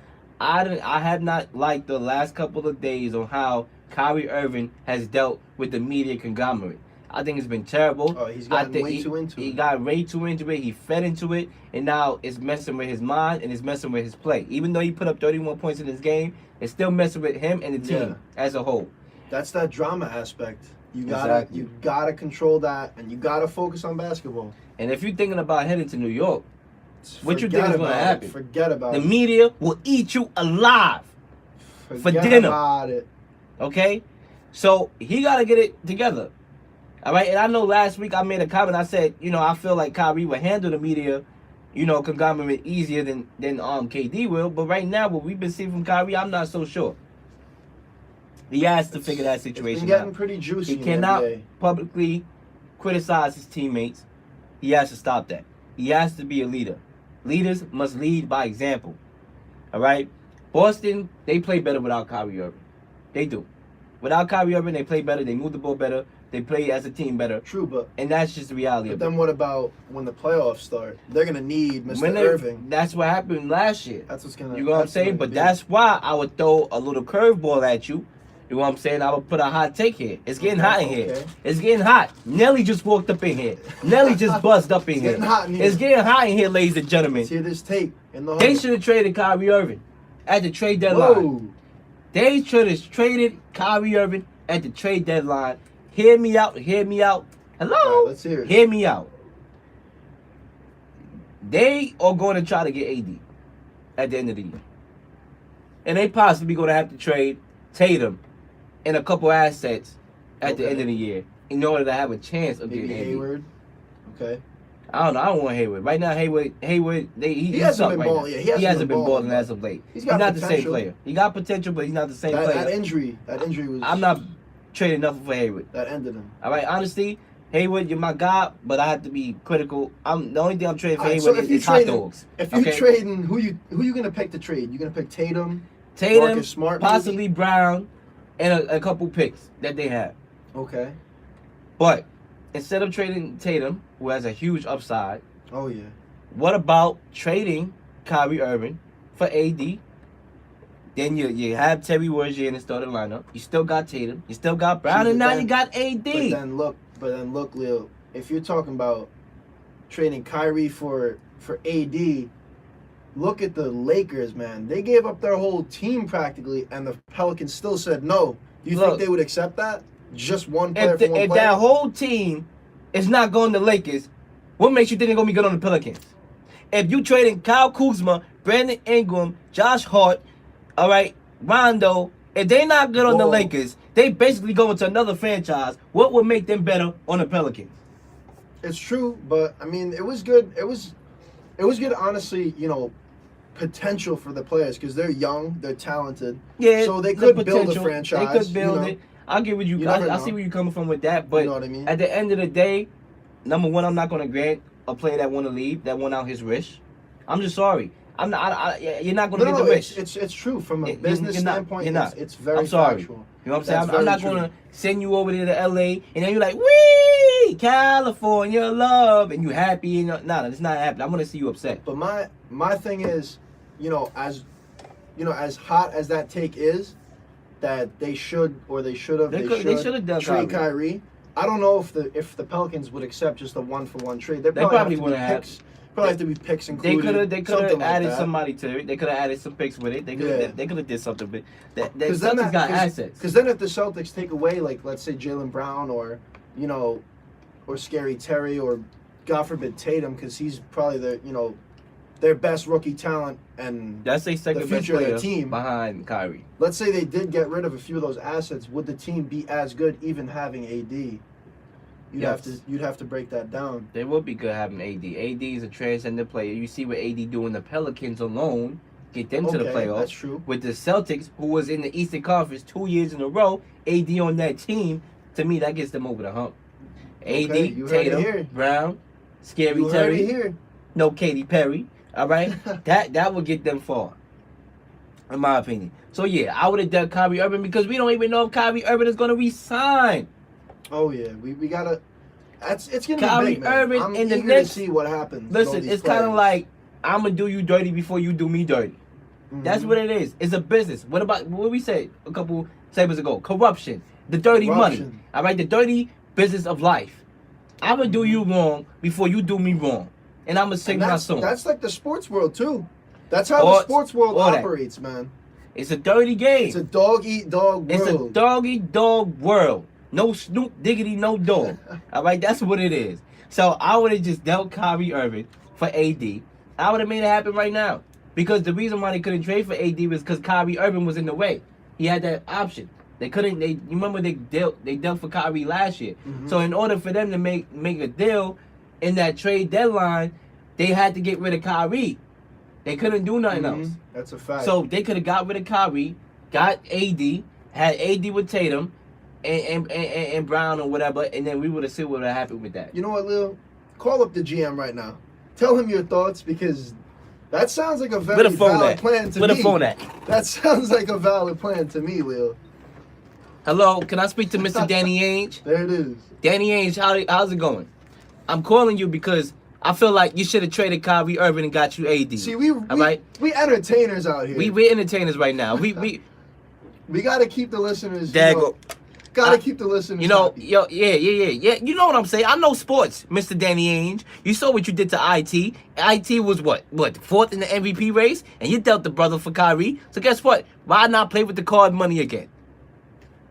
I have not liked the last couple of days on how Kyrie Irving has dealt with the media conglomerate. I think it's been terrible. Oh, he's gotten way too into it. He got way too into it. He fed into it, and now it's messing with his mind and it's messing with his play. Even though he put up 31 points in this game, it's still messing with him and the team as a whole. That's that drama aspect. You gotta control that, and you gotta focus on basketball. And if you're thinking about heading to New York, what you think is going to happen? Forget about it. The media will eat you alive for dinner. Forget about it. Okay? So he got to get it together. All right? And I know last week I made a comment. I said, I feel like Kyrie will handle the media, conglomerate easier than KD will. But right now, what we've been seeing from Kyrie, I'm not so sure. He has to figure that situation it's been getting out. pretty juicy. He cannot publicly criticize his teammates. He has to stop that. He has to be a leader. Leaders must lead by example. All right? Boston, they play better without Kyrie Irving. They do. Without Kyrie Irving, they play better. They move the ball better. They play as a team better. True, and that's just the reality of it. But then what about when the playoffs start? They're going to need Mr. Irving. That's what happened last year. That's what's going to You know what I'm saying? But that's why I would throw a little curveball at you. You know what I'm saying? I would put a hot take here. It's getting hot in here. It's getting hot. Nelly just walked up in here. Nelly just buzzed up in here. It's getting hot in here. It's getting hot in here, ladies and gentlemen. Let's hear this tape in the They should have traded Kyrie Irving at the trade deadline. Whoa. They should have traded Kyrie Irving at the trade deadline. Hear me out. Hear me out. Hello? All right, let's hear it. Hear me out. They are going to try to get AD at the end of the year. And they possibly going to have to trade Tatum and a couple assets at the end of the year in order to have a chance of maybe getting AD. Hayward. Okay. I don't know. I don't want Hayward. Right now, Hayward, he hasn't been right balling. now. Yeah, he hasn't been balling as of late. He's not got the same potential. player. He got potential, but he's not the same player. That injury was. I'm not trading nothing for Hayward. That ended him. All right, honestly, Hayward, you're my guy, but I have to be critical. The only thing I'm trading for All right, Hayward is hot dogs. If you're trading, who you gonna pick to trade? You gonna pick Tatum, Marcus Smart, possibly maybe? Brown, and a couple picks that they have. Okay. But instead of trading Tatum, who has a huge upside, oh yeah, what about trading Kyrie Irving for AD? Then you have Terry Rozier in the starting lineup. You still got Tatum. You still got Brown, and now you got AD. But then look, Leo. If you're talking about trading Kyrie for AD, look at the Lakers, man. They gave up their whole team practically, and the Pelicans still said no. Do you think they would accept that? Just one player for one player? If that whole team is not going to Lakers, what makes you think they're going to be good on the Pelicans? If you trading Kyle Kuzma, Brandon Ingram, Josh Hart, all right, Rondo, if they're not good on the Lakers, they basically go into another franchise. What would make them better on the Pelicans? It's true, but I mean, it was good. It was good, honestly. Potential for the players because they're young, they're talented. Yeah, so they could build a franchise. They could build it. I'll get what I see where you're coming from with that, but what I mean? At the end of the day, number one, I'm not going to grant a player that want to leave, that want out his wish. I'm just sorry. I'm not. You're not going to get the wish. It's true from a business standpoint. You're not. It's very I'm sorry. factual. You know what I'm saying? I'm not going to send you over there to LA and then you're like, wee, California love, and you happy and nah, it's not happening. I'm going to see you upset. But my thing is, as hot as that take is, that they should have done trade Kyrie. I don't know if the Pelicans would accept just a 1-for-1 trade. They probably would have. Probably have to be picks included. They could have added somebody to it. They could have added some picks with it. They could have did something. But the Celtics got assets. Because then if the Celtics take away, like, let's say Jaylen Brown or Scary Terry or God forbid Tatum, because he's probably their best rookie talent and that's their second best player of their team behind Kyrie. Let's say they did get rid of a few of those assets. Would the team be as good even having AD? You'd have to break that down. They would be good having AD. AD is a transcendent player. You see what AD do in the Pelicans alone. get them to the Okay, playoffs. that's true. With the Celtics, who was in the Eastern Conference 2 years in a row, AD on that team, to me, that gets them over the hump. AD, Okay, you heard it here. Tatum, Brown, Scary You heard it Terry, here. no Katy Perry. All right, that would get them far, in my opinion. So yeah, I would have done Kyrie Irving because we don't even know if Kyrie Irving is going to resign. Oh yeah, we gotta. It's gonna Kyrie be big, man. Irving I'm in the eager Knicks. to see what happens. with all Listen, these it's kind of players. like I'm gonna do you dirty before you do me dirty. That's Mhm. what it is. It's a business. What about what we said a couple segments ago? Corruption, the dirty money. Corruption. All right, the dirty business of life. I'm gonna do you wrong before you do me wrong, and I'm gonna sing And my song. that's like the sports world too. That's how All- the sports world all that. operates, man. It's a dirty game. It's a dog eat dog world. It's a doggy dog world. No Snoop Diggity, no dog. All right, that's what it is. So I would have just dealt Kyrie Irving for AD. I would have made it happen right now. Because the reason why they couldn't trade for AD was because Kyrie Irving was in the way. He had that option. They couldn't. You remember they dealt for Kyrie last year. Mhm. So in order for them to make a deal in that trade deadline, they had to get rid of Kyrie. They couldn't do nothing Mhm. else. That's a fact. So they could have got rid of Kyrie, got AD, had AD with Tatum, and Brown or whatever, and then we would have seen what would have happened with that. You know what, Lil? Call up the GM right now. Tell him your thoughts because that sounds like a very Where the phone valid at? plan to Where me. the phone at? That sounds like a valid plan to me, Lil. Hello, can I speak to Mr. Danny Ainge? There it is. Danny Ainge, how's it going? I'm calling you because I feel like you should have traded Kyrie Irving and got you AD. See, all right? we entertainers out here. We're entertainers right now. We got to keep the listeners. Dago. Gotta keep the listeners. You know, happy. yeah. You know what I'm saying? I know sports, Mr. Danny Ainge. You saw what you did to IT. IT was what, fourth in the MVP race, and you dealt the brother for Kyrie. So guess what? Why not play with the card money again?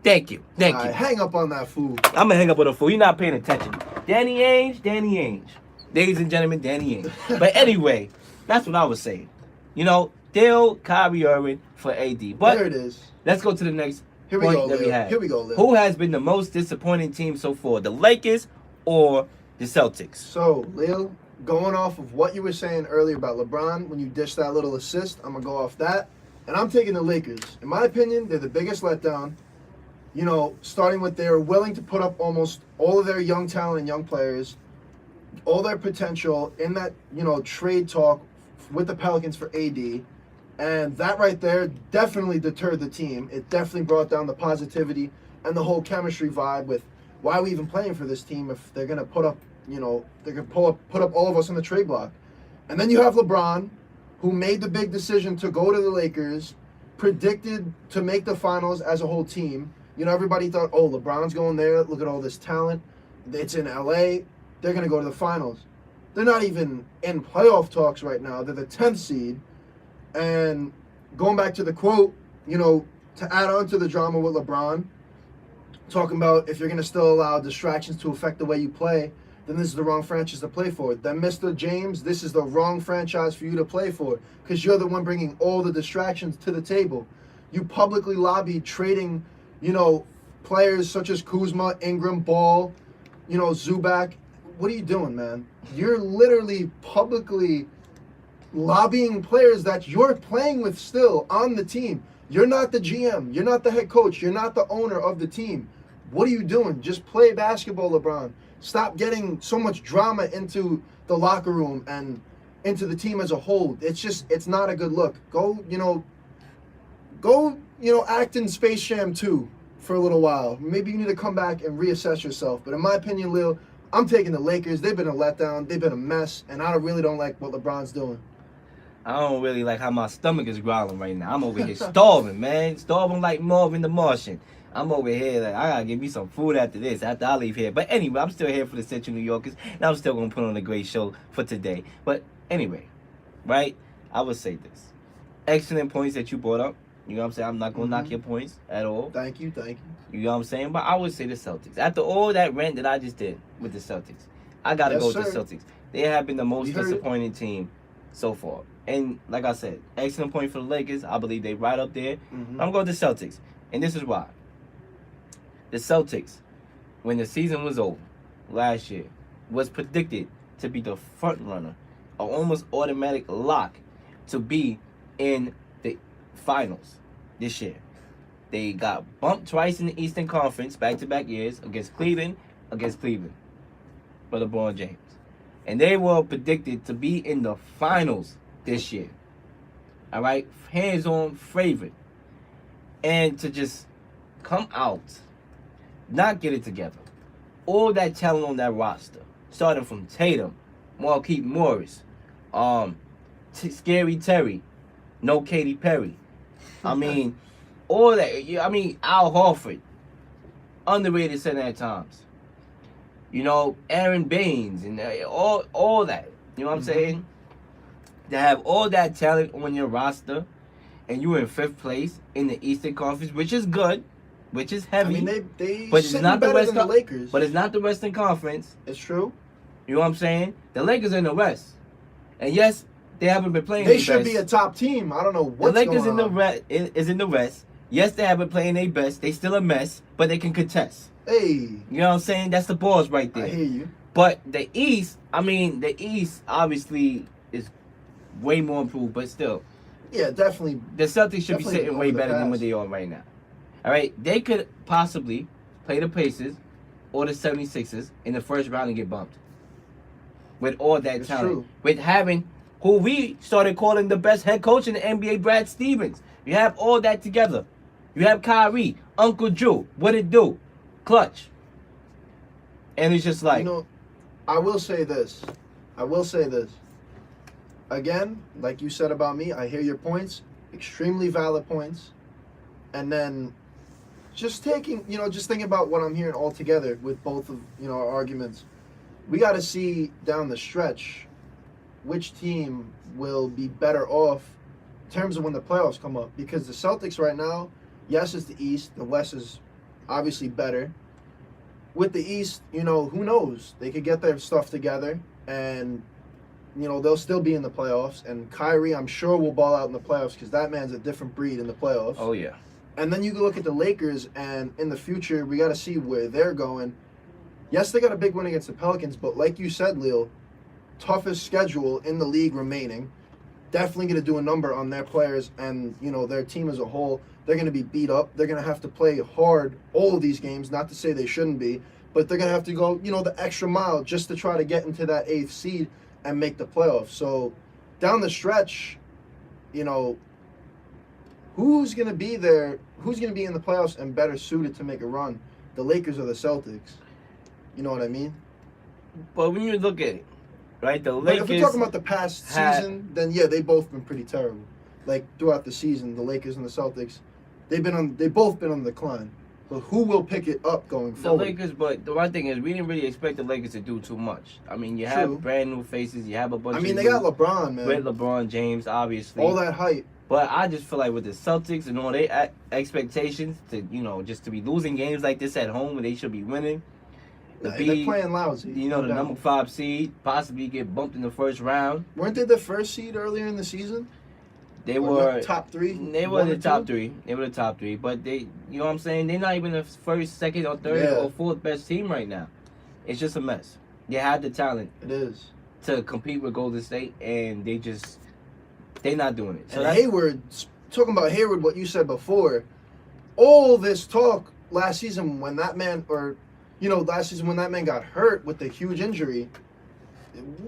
Thank you. All right, hang up on that fool. I'm gonna hang up with a fool. You're not paying attention. Danny Ainge. Ladies and gentlemen, Danny Ainge. But anyway, that's what I was saying. You know, deal Kyrie Irving for AD. But There it is. let's go to the next Here we point go, that we Lil. have. Here we go, Lil. Who has been the most disappointing team so far? The Lakers or the Celtics? So, Lil, going off of what you were saying earlier about LeBron, when you dished that little assist, I'm going to go off that. And I'm taking the Lakers. In my opinion, they're the biggest letdown. You know, starting with they're willing to put up almost all of their young talent and young players, all their potential in that, you know, trade talk with the Pelicans for AD. And that right there definitely deterred the team. It definitely brought down the positivity and the whole chemistry vibe with why are we even playing for this team if they're going to put up, you know, they're going to put up all of us on the trade block. And then you have LeBron, who made the big decision to go to the Lakers, predicted to make the finals as a whole team. You know, everybody thought, oh, LeBron's going there. Look at all this talent. It's in LA. They're going to go to the finals. They're not even in playoff talks right now. They're the 10th seed. And going back to the quote, you know, to add on to the drama with LeBron, talking about if you're going to still allow distractions to affect the way you play, then this is the wrong franchise to play for. Then, Mr. James, this is the wrong franchise for you to play for because you're the one bringing all the distractions to the table. You publicly lobbied trading, you know, players such as Kuzma, Ingram, Ball, you know, Zubac. What are you doing, man? You're literally publicly lobbying players that you're playing with still on the team. You're not the GM. You're not the head coach. You're not the owner of the team. What are you doing? Just play basketball, LeBron. Stop getting so much drama into the locker room and into the team as a whole. It's not a good look. Go, act in Space Jam 2 for a little while. Maybe you need to come back and reassess yourself. But in my opinion, Lil, I'm taking the Lakers. They've been a letdown. They've been a mess. And I really don't like what LeBron's doing. I don't really like how my stomach is growling right now. I'm over here starving, man. Starving like Marvin the Martian. I'm over here like I gotta get me some food after this, after I leave here. But anyway, I'm still here for the Central New Yorkers, and I'm still gonna put on a great show for today. But anyway, right? I would say this. Excellent points that you brought up. You know what I'm saying? I'm not gonna knock your points at all. Thank you. You know what I'm saying? But I would say the Celtics. After all that rant that I just did with the Celtics, I gotta go with the Celtics. They have been the most disappointing team so far. And like I said, excellent point for the Lakers. I believe they right up there. I'm going to the Celtics. And this is why. The Celtics, when the season was over last year, was predicted to be the front runner, an almost automatic lock to be in the finals this year. They got bumped twice in the Eastern Conference, back-to-back years, against Cleveland, for LeBron James. And they were predicted to be in the finals this year. All right? Hands-on favorite. And to just come out, not get it together. All that talent on that roster, starting from Tatum, Marquise Morris, Scary Terry, no Katy Perry. I mean, all that. I mean, Al Horford, underrated center at times. You know, Aaron Baines and all that. You know what I'm saying? To have all that talent on your roster, and you're in 5th place in the Eastern Conference, which is good, which is heavy. I mean, they but it's not the better than the Lakers. But it's not the Western Conference. It's true. You know what I'm saying? The Lakers are in the West, and yes, they haven't been playing. They should be a top team. I don't know what's going on. The Lakers is in the West. Yes, they haven't playing their best. They still a mess, but they can contest. Hey, you know what I'm saying? That's the balls right there. I hear you. But the East obviously is way more improved, but still. Yeah, definitely. The Celtics should be sitting way better than what they are right now. All right, they could possibly play the Pacers or the 76ers in the first round and get bumped. With all that talent. True. With having who we started calling the best head coach in the NBA, Brad Stevens. You have all that together. You have Kyrie, Uncle Drew, what it do? Clutch. And it's just like... You know, I will say this. Again, like you said about me, I hear your points. Extremely valid points. And then just thinking about what I'm hearing all together with both of, our arguments. We got to see down the stretch which team will be better off in terms of when the playoffs come up. Because the Celtics right now, yes, it's the East. The West is obviously better. With the East, who knows? They could get their stuff together and, they'll still be in the playoffs. And Kyrie, I'm sure, will ball out in the playoffs because that man's a different breed in the playoffs. Oh, yeah. And then you can look at the Lakers, and in the future, we got to see where they're going. Yes, they got a big win against the Pelicans, but like you said, Leo, toughest schedule in the league remaining. Definitely going to do a number on their players and, their team as a whole. They're going to be beat up. They're going to have to play hard all of these games, not to say they shouldn't be, but they're going to have to go, the extra mile just to try to get into that 8th seed and make the playoffs. So down the stretch, who's going to be there? Who's going to be in the playoffs and better suited to make a run? The Lakers or the Celtics? You know what I mean? But when you look at it, right, the Lakers... But if we're talking about the past season, then yeah, they've both been pretty terrible. Like throughout the season, the Lakers and the Celtics, they've both been on the decline. But who will pick it up going forward? The Lakers, but the one thing is, we didn't really expect the Lakers to do too much. I mean, you have brand new faces, you have a bunch. They got LeBron, man. With LeBron James, obviously. All that hype. But I just feel like with the Celtics and all their expectations to, just to be losing games like this at home when they should be winning. They're playing lousy. The number 5 seed, possibly get bumped in the first round. Weren't they the first seed earlier in the season? They were top 3. They were the top 3. They were the top 3. But they, you know what I'm saying? They're not even the first, second, or third or fourth best team right now. It's just a mess. They have the talent. It is. To compete with Golden State, and they're not doing it. So and Hayward, talking about Hayward, what you said before, all this talk last season when that man got hurt with the huge injury.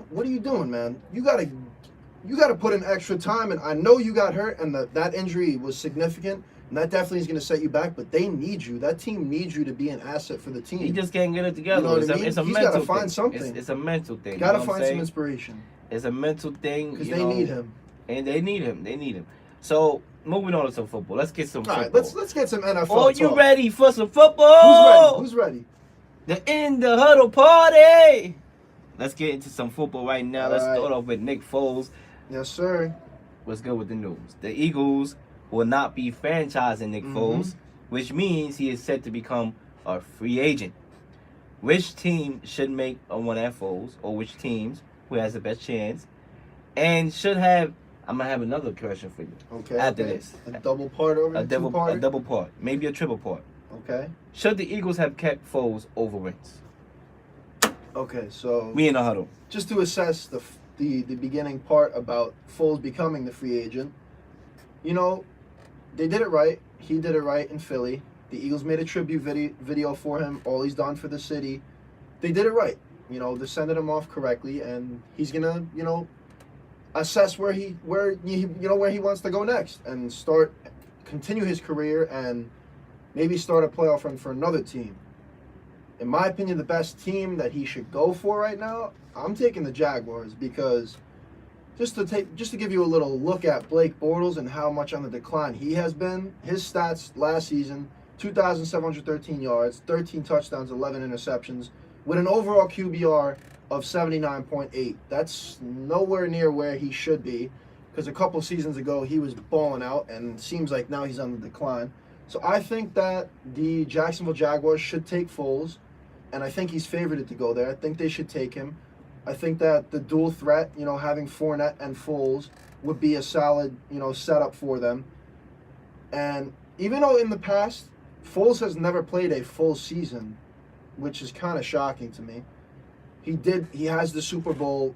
What are you doing, man? You gotta put in extra time. And I know you got hurt, and that injury was significant, and that definitely is going to set you back. But they need you. That team needs you to be an asset for the team. He just can't get it together. You know what I mean? It's a He's mental got to find thing. something. It's a mental thing. Got to find some inspiration. It's a mental thing because they need him, and they need him. So moving on to some football. Let's get some football. All right, let's get some NFL. Oh, you talk. ready for some football? Who's ready? The Huddle party. Let's get into some football right now. Let's start off with Nick Foles. Yes, sir. What's good with the news? The Eagles will not be franchising Nick Foles, which means he is set to become a free agent. Which team should make a one at Foles, or which teams who has the best chance, and should have? I'm gonna have another question for you. Okay. After this, a double part over a double part, maybe a triple part. Okay. Should the Eagles have kept Foles over Wentz? Okay, so we in the huddle. Just to assess the beginning part about Foles becoming the free agent, you know, they did it right. He did it right in Philly. The Eagles made a tribute video for him. All he's done for the city. They did it right. You know, they're sending him off correctly, and he's gonna, you know, assess where he wants to go next and continue his career and maybe start a playoff run for another team. In my opinion, the best team that he should go for right now, I'm taking the Jaguars, because just to give you a little look at Blake Bortles and how much on the decline he has been. His stats last season: 2,713 yards, 13 touchdowns, 11 interceptions, with an overall QBR of 79.8. That's nowhere near where he should be, because a couple seasons ago he was balling out, and it seems like now he's on the decline. So I think that the Jacksonville Jaguars should take Foles, and I think he's favored to go there. I think they should take him. I think that the dual threat, you know, having Fournette and Foles would be a solid, you know, setup for them. And even though in the past Foles has never played a full season, which is kind of shocking to me, he has the Super Bowl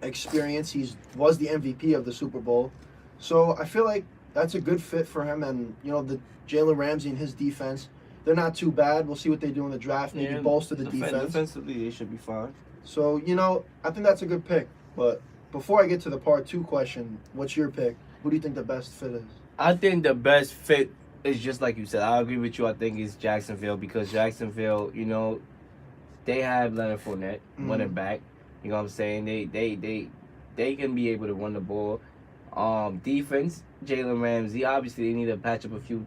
experience. Was the MVP of the Super Bowl. So I feel like that's a good fit for him. And, you know, the Jalen Ramsey and his defense, they're not too bad. We'll see what they do in the draft. Maybe bolster the defense. Defensively, they should be fine. So, you know, I think that's a good pick. But before I get to the part 2 question, what's your pick? Who do you think the best fit is? I think the best fit is just like you said. I agree with you. I think it's Jacksonville, because Jacksonville, you know, they have Leonard Fournette running back. You know what I'm saying? They can be able to run the ball. Defense, Jalen Ramsey. Obviously, they need to patch up a few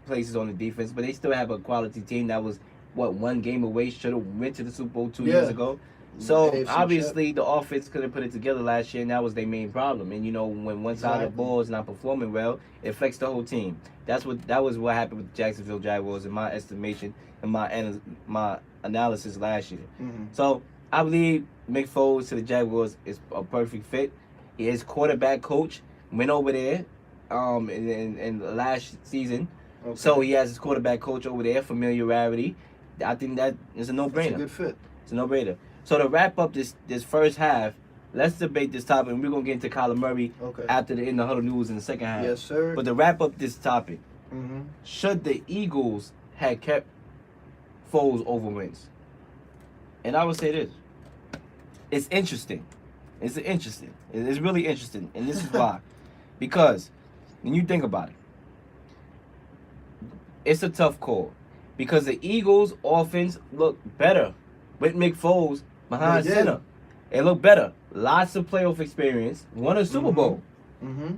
places on the defense, but they still have a quality team that was, one game away, should have went to the Super Bowl 2 years ago. So AFC obviously the offense couldn't put it together last year, and that was their main problem. And you know, when one side of the ball is not performing well, it affects the whole team. That was what happened with the Jacksonville Jaguars, in my estimation and my analysis last year. So I believe Mick Foles to the Jaguars is a perfect fit. His quarterback coach went over there in last season. Okay. So he has his quarterback coach over there, familiarity. I think that is a no-brainer. It's a good fit. It's a no-brainer. So to wrap up this first half, let's debate this topic, and we're going to get into Kyler Murray after the Huddle news in the second half. Yes, sir. But to wrap up this topic, should the Eagles have kept Foles over Wentz? And I would say this. It's interesting. It's really interesting. And this is why. Because when you think about it, it's a tough call. Because the Eagles' offense looked better with Mick Foles behind center. It looked better. Lots of playoff experience. Won a Super Bowl.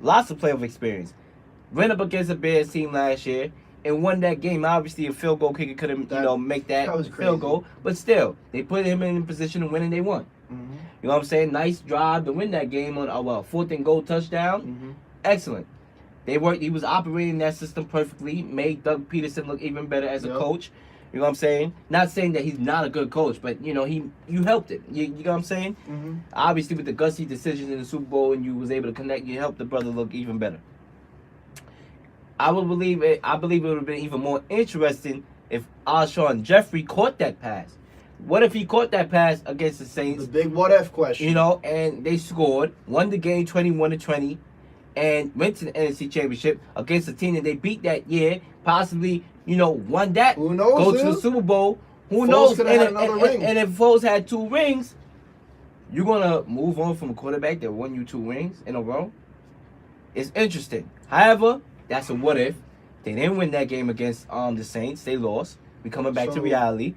Lots of playoff experience. Went up against a Bears team last year and won that game. Obviously, a field goal kicker couldn't, make that field goal. But still, they put him in position to win, and they won. You know what I'm saying? Nice drive to win that game on a 4th and goal touchdown. Excellent. He was operating that system perfectly, made Doug Peterson look even better as a coach. You know what I'm saying? Not saying that he's not a good coach, but, you helped it. You know what I'm saying? Obviously, with the gutsy decisions in the Super Bowl, and you was able to connect, you helped the brother look even better. I believe it would have been even more interesting if Alshon Jeffrey caught that pass. What if he caught that pass against the Saints? The big what-if question. You know, and they scored, won the game 21-20, and went to the NFC Championship against a team that they beat that year, possibly, won that. Who knows? Go to the Super Bowl. Who knows? Could have had another ring. And if Foles had 2 rings, you're going to move on from a quarterback that won you 2 rings in a row? It's interesting. However, that's a what if. They didn't win that game against the Saints. They lost. We're coming back to reality.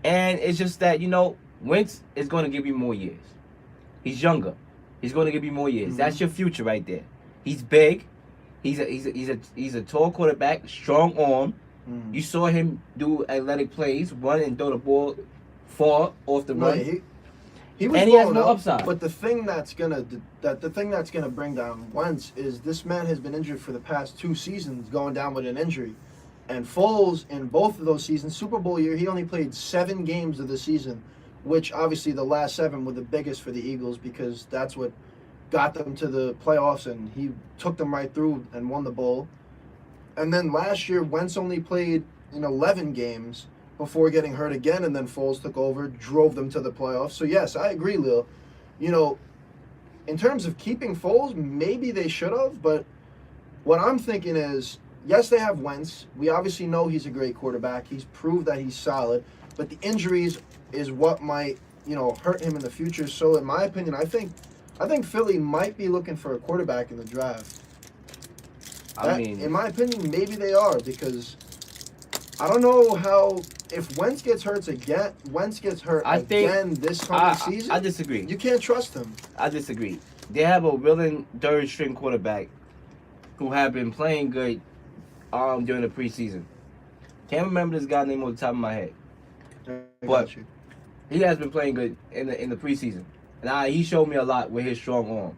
And it's just that, Wentz is going to give you more years. He's younger. He's going to give you more years. That's your future right there. He's big. He's a tall quarterback, strong arm. You saw him do athletic plays, run and throw the ball far off the run. He was, and he has no upside. But the thing that's gonna bring down Wentz is this man has been injured for the past 2 seasons, going down with an injury. And Foles, in both of those seasons, Super Bowl year, he only played 7 games of the season, which obviously the last 7 were the biggest for the Eagles because that's what got them to the playoffs, and he took them right through and won the bowl. And then last year, Wentz only played in 11 games before getting hurt again, and then Foles took over, drove them to the playoffs. So yes, I agree, Lil. In terms of keeping Foles, maybe they should have, but What I'm thinking is, yes, they have Wentz. We obviously know he's a great quarterback. He's proved that he's solid, but the injuries is what might, hurt him in the future. So, in my opinion, I think Philly might be looking for a quarterback in the draft. In my opinion, maybe they are, because I don't know how, if Wentz gets hurt again this coming season. I disagree. You can't trust him. I disagree. They have a willing third string quarterback who have been playing good during the preseason. Can't remember this guy's name on the top of my head. But he has been playing good in the preseason. And he showed me a lot with his strong arm.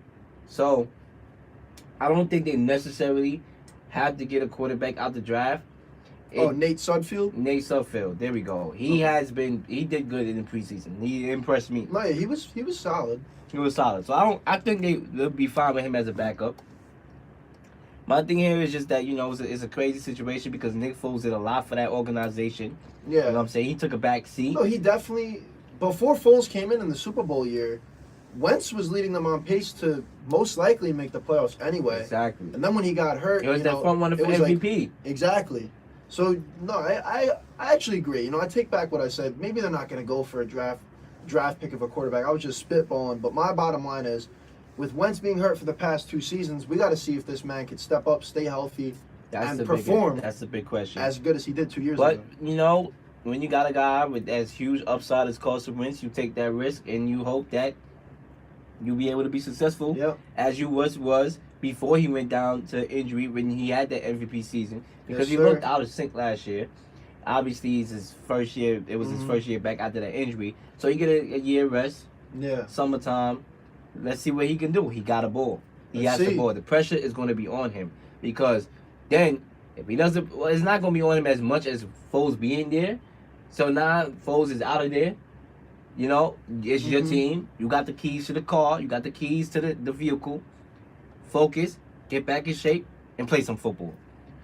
So I don't think they necessarily have to get a quarterback out the draft. Nate Sudfeld? Nate Sudfeld. There we go. He did good in the preseason. He impressed me. No, yeah, he was solid. He was solid. So I think they'll be fine with him as a backup. My thing here is just that, it's a crazy situation because Nick Foles did a lot for that organization. Yeah. You know what I'm saying? He took a back seat. No, he definitely, before Foles came in the Super Bowl year, Wentz was leading them on pace to most likely make the playoffs anyway. Exactly. And then when he got hurt, it was that front runner for MVP. Exactly. So, no, I actually agree. I take back what I said. Maybe they're not going to go for a draft pick of a quarterback. I was just spitballing. But my bottom line is, with Wentz being hurt for the past 2 seasons, we got to see if this man can step up, stay healthy, and perform. That's the big question. As good as he did 2 years ago. But, when you got a guy with as huge upside as Carson Wentz, you take that risk and you hope that you'll be able to be successful as you was before he went down to injury when he had that MVP season. Because he looked out of sync last year. Obviously, it's his first year. It was his first year back after that injury. So he get a year rest. Yeah. Summertime. Let's see what he can do. He got a ball. He has the ball. The pressure is going to be on him. Because then, if he doesn't, it's not going to be on him as much as Foles being there. So now Foles is out of there. It's your team. You got the keys to the car. You got the keys to the vehicle. Focus, get back in shape, and play some football.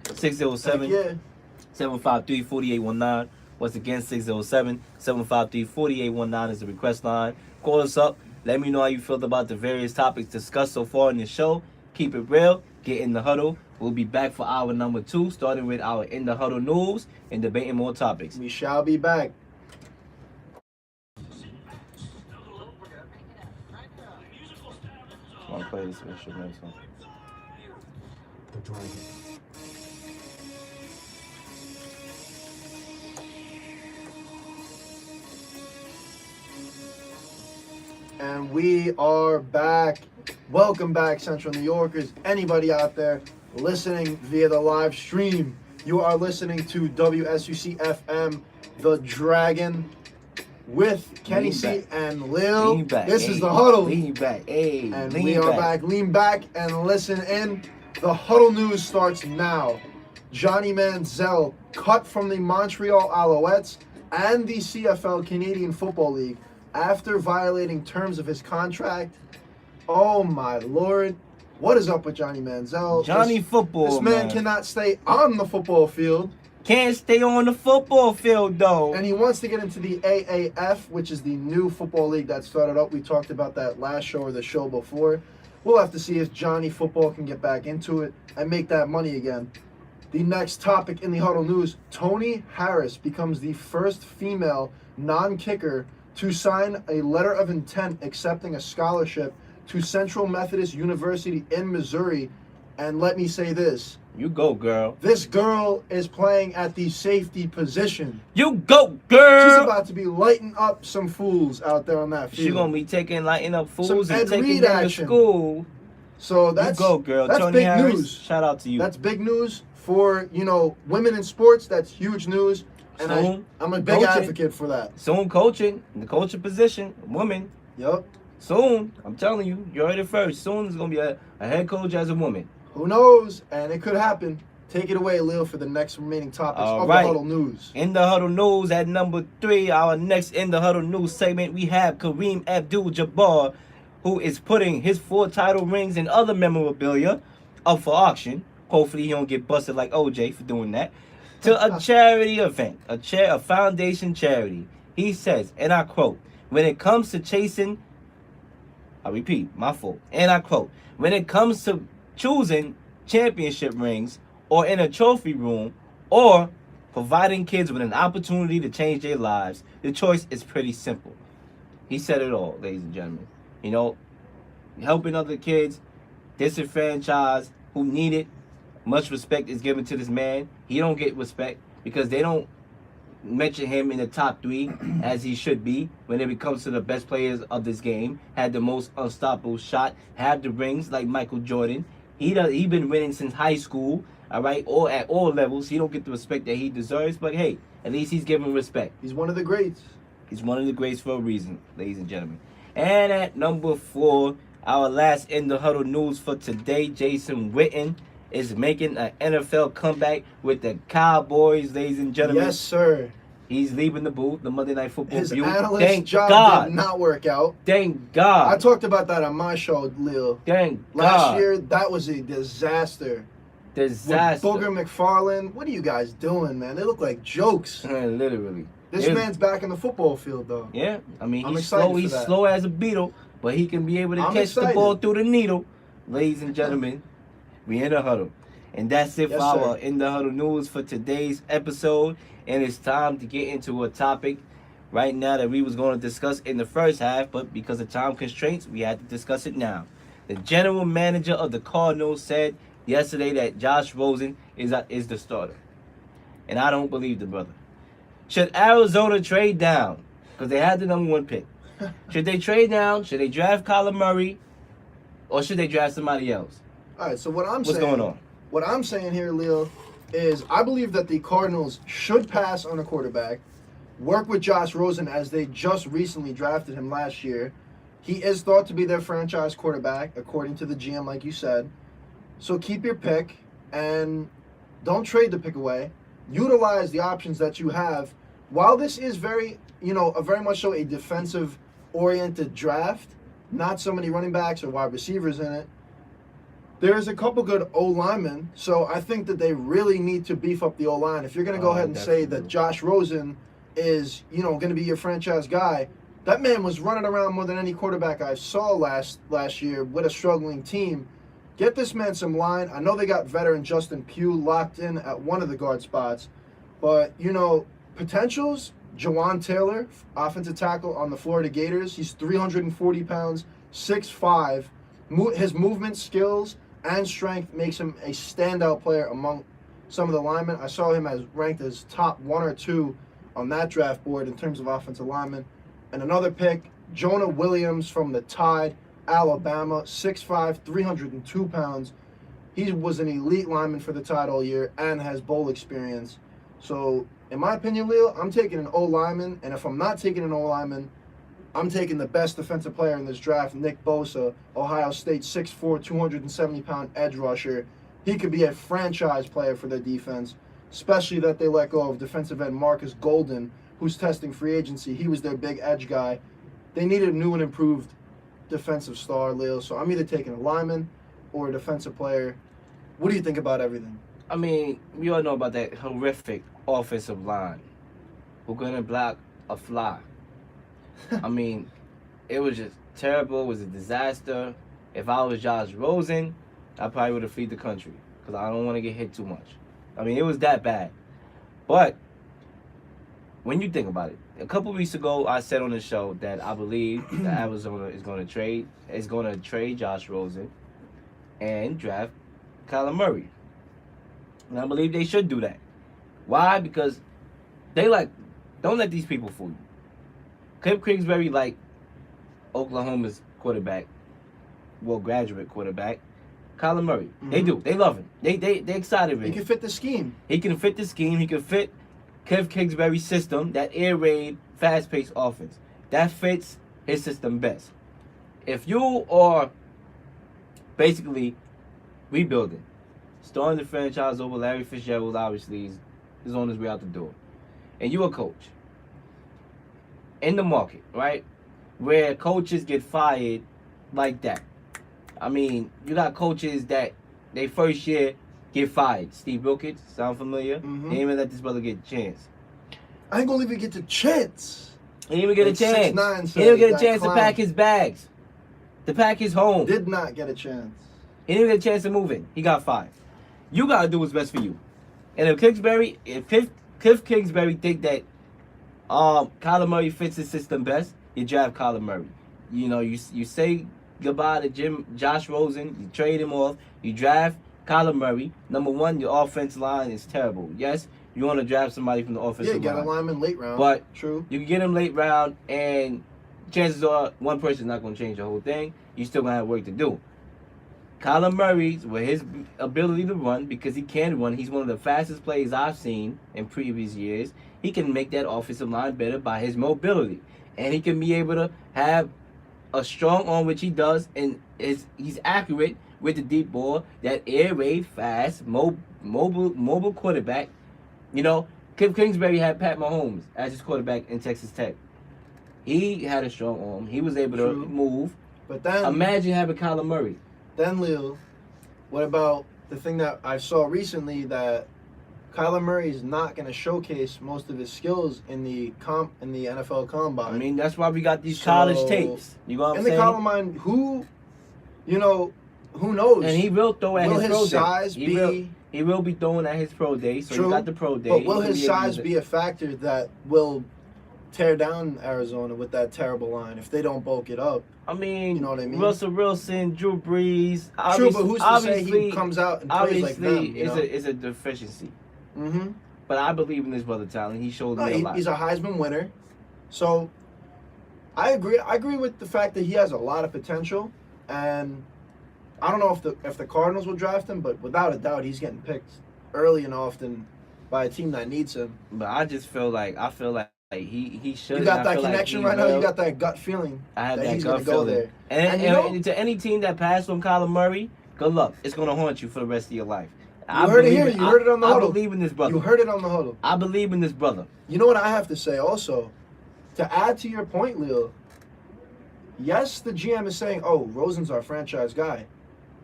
607-753-4819. Once again, 607-753-4819 is the request line. Call us up. Let me know how you feel about the various topics discussed so far in the show. Keep it real. Get in the huddle. We'll be back for hour number 2, starting with our In the Huddle news and debating more topics. We shall be back. I want to play this instrumental. The Dragon. And we are back. Welcome back, Central New Yorkers. Anybody out there listening via the live stream, you are listening to WSUC FM, The Dragon, with Kenny C and Lil. This is The Huddle. Lean back. Hey, and we are back. Lean back and listen in. The Huddle news starts now. Johnny Manziel cut from the Montreal Alouettes and the CFL Canadian Football League after violating terms of his contract. Oh my Lord. What is up with Johnny Manziel? This man cannot stay on the football field. Can't stay on the football field, though. And he wants to get into the AAF, which is the new football league that started up. We talked about that last show or the show before. We'll have to see if Johnny Football can get back into it and make that money again. The next topic in the Huddle news, Tony Harris becomes the first female non-kicker to sign a letter of intent accepting a scholarship to Central Methodist University in Missouri. And let me say this. You go, girl. This girl is playing at the safety position. You go, girl. She's about to be lighting up some fools out there on that field. She's going to be lighting up fools some and Ed taking Reed them action. to school. So that's, you go, girl. That's Tony big Harris, news. Shout out to you. That's big news for, women in sports. That's huge news. And I'm a big advocate for that. Soon coaching, in the coaching position, woman. Yep. Soon, I'm telling you, you heard it first. Soon there's going to be a head coach as a woman. Who knows? And it could happen. Take it away, Lil, for the next remaining topics of the Huddle news. In the Huddle news at number 3, our next In the Huddle news segment, we have Kareem Abdul-Jabbar, who is putting his 4 title rings and other memorabilia up for auction. Hopefully he don't get busted like OJ for doing that. To a charity event, a foundation charity. He says, and I quote, when it comes to chasing, I repeat, my fault, and I quote, when it comes to choosing championship rings, or in a trophy room, or providing kids with an opportunity to change their lives, the choice is pretty simple. He said it all, ladies and gentlemen. You know, helping other kids, disenfranchised, who need it. Much respect is given to this man. He don't get respect because they don't mention him in the top 3 as he should be when it comes to the best players of this game. Had the most unstoppable shot, had the rings like Michael Jordan. He been winning since high school, all right, or at all levels. He don't get the respect that he deserves, but hey, at least he's given respect. He's one of the greats. He's one of the greats for a reason, ladies and gentlemen. And at number 4, our last In the Huddle news for today, Jason Witten is making an NFL comeback with the Cowboys, ladies and gentlemen. Yes, sir. He's leaving the booth, the Monday Night Football His booth. analyst Thank job God. did not work out. Thank God. I talked about that on my show, Lil. Thank Last God. year, that was a disaster. Disaster. With Booger McFarland, what are you guys doing, man? They look like jokes. Literally. This man's back in the football field, though. Yeah, I mean, I'm he's excited slow. for He's that. slow as a beetle, but he can be able to I'm catch the excited. ball through the needle. Ladies and gentlemen, we in the huddle. And that's it for Yes, our sir. In the Huddle news for today's episode. And it's time to get into a topic right now that we was going to discuss in the first half, but because of time constraints, we had to discuss it now. The general manager of the Cardinals said yesterday that Josh Rosen is the starter. And I don't believe the brother. Should Arizona trade down? Because they had the number 1 pick. Should they trade down? Should they draft Kyler Murray? Or should they draft somebody else? All right, so what I'm What's saying... going on? What I'm saying here, Leo, is I believe that the Cardinals should pass on a quarterback, work with Josh Rosen as they just recently drafted him last year. He is thought to be their franchise quarterback, according to the GM, like you said. So keep your pick and don't trade the pick away. Utilize the options that you have. While this is very much so a defensive-oriented draft, not so many running backs or wide receivers in it, there's a couple good O-linemen, so I think that they really need to beef up the O-line. If you're going to go ahead and say that Josh Rosen is, going to be your franchise guy, that man was running around more than any quarterback I saw last year with a struggling team. Get this man some line. I know they got veteran Justin Pugh locked in at one of the guard spots, but, potentials, Jawan Taylor, offensive tackle on the Florida Gators. He's 340 pounds, 6'5". His movement skills and strength makes him a standout player among some of the linemen. I saw him as ranked as top 1 or 2 on that draft board in terms of offensive linemen. And another pick, Jonah Williams from the Tide, Alabama, 6'5", 302 pounds. He was an elite lineman for the Tide all year and has bowl experience. So, in my opinion, Leo, I'm taking an O-lineman, and if I'm not taking an O-lineman, I'm taking the best defensive player in this draft, Nick Bosa, Ohio State, 6'4", 270-pound edge rusher. He could be a franchise player for their defense, especially that they let go of defensive end Marcus Golden, who's testing free agency. He was their big edge guy. They needed a new and improved defensive star, Leo, so I'm either taking a lineman or a defensive player. What do you think about everything? I mean, we all know about that horrific offensive line who couldn't block a fly. I mean, it was just terrible. It was a disaster. If I was Josh Rosen, I probably would have fled the country because I don't want to get hit too much. I mean, it was that bad. But when you think about it, a couple weeks ago, I said on the show that I believe that Arizona is going to trade Josh Rosen and draft Kyler Murray. And I believe they should do that. Why? Because don't let these people fool you. Cliff Kingsbury like Oklahoma's quarterback, graduate quarterback, Kyler Murray. Mm-hmm. They do. They love him. They excited with him. He can fit the scheme. He can fit the scheme. He can fit Cliff Kingsbury's system, that air raid, fast-paced offense. That fits his system best. If you are basically rebuilding, starting the franchise over Larry Fitzgerald, obviously, is on his way out the door, and you're a coach in the market, right, where coaches get fired like that. I mean, you got coaches that they first year get fired. Steve Wilkins, sound familiar? Mm-hmm. They didn't even let this brother get a chance. I ain't gonna even get the chance. He didn't even get a chance. 6'9" He didn't get a that chance clown to pack his bags, to pack his home. Did not get a chance. He didn't get a chance to move in. He got 5. You gotta do what's best for you. And if Cliff Kingsbury think that Kyler Murray fits his system best, you draft Kyler Murray. You know, you say goodbye to Josh Rosen, you trade him off, you draft Kyler Murray. Number one, your offensive line is terrible. Yes, you want to draft somebody from the offensive line. Yeah, get a lineman late round. But true, you can get him late round, and chances are one person's not going to change the whole thing. You still going to have work to do. Kyler Murray, with his ability to run, because he can run, he's one of the fastest players I've seen in previous years. He can make that offensive line better by his mobility. And he can be able to have a strong arm, which he does, and he's accurate with the deep ball, that air raid, fast, mobile quarterback. You know, Cliff Kingsbury had Pat Mahomes as his quarterback in Texas Tech. He had a strong arm. He was able to move. But then imagine having Kyler Murray. Then, Lil, what about the thing that I saw recently, that Kyler Murray is not going to showcase most of his skills in the NFL Combine? I mean, that's why we got these college tapes. You know what I'm saying? In the Combine, who knows? And he will throw at his pro day. Size be? He will be throwing at his pro day. So True, he got the pro day. But will his size be a factor that will tear down Arizona with that terrible line if they don't bulk it up? I mean, you know what I mean? Russell Wilson, Drew Brees. True, but who's to say he comes out and plays like them? Obviously, it's a deficiency. Mm-hmm. But I believe in his brother talent. He showed me a lot. He's a Heisman winner. So I agree. I agree with the fact that he has a lot of potential, and I don't know if the Cardinals will draft him, but without a doubt, he's getting picked early and often by a team that needs him. But I just feel like he should. You got that connection right now. You got that gut feeling. I have that he's gut feeling. Go there. And to any team that passed from Kyler Murray, good luck. It's gonna haunt you for the rest of your life. You heard it here. You heard it on the Huddle. I believe in this brother. You heard it on the Huddle. I believe in this brother. You know what I have to say also? To add to your point, Lil, yes, the GM is saying, oh, Rosen's our franchise guy.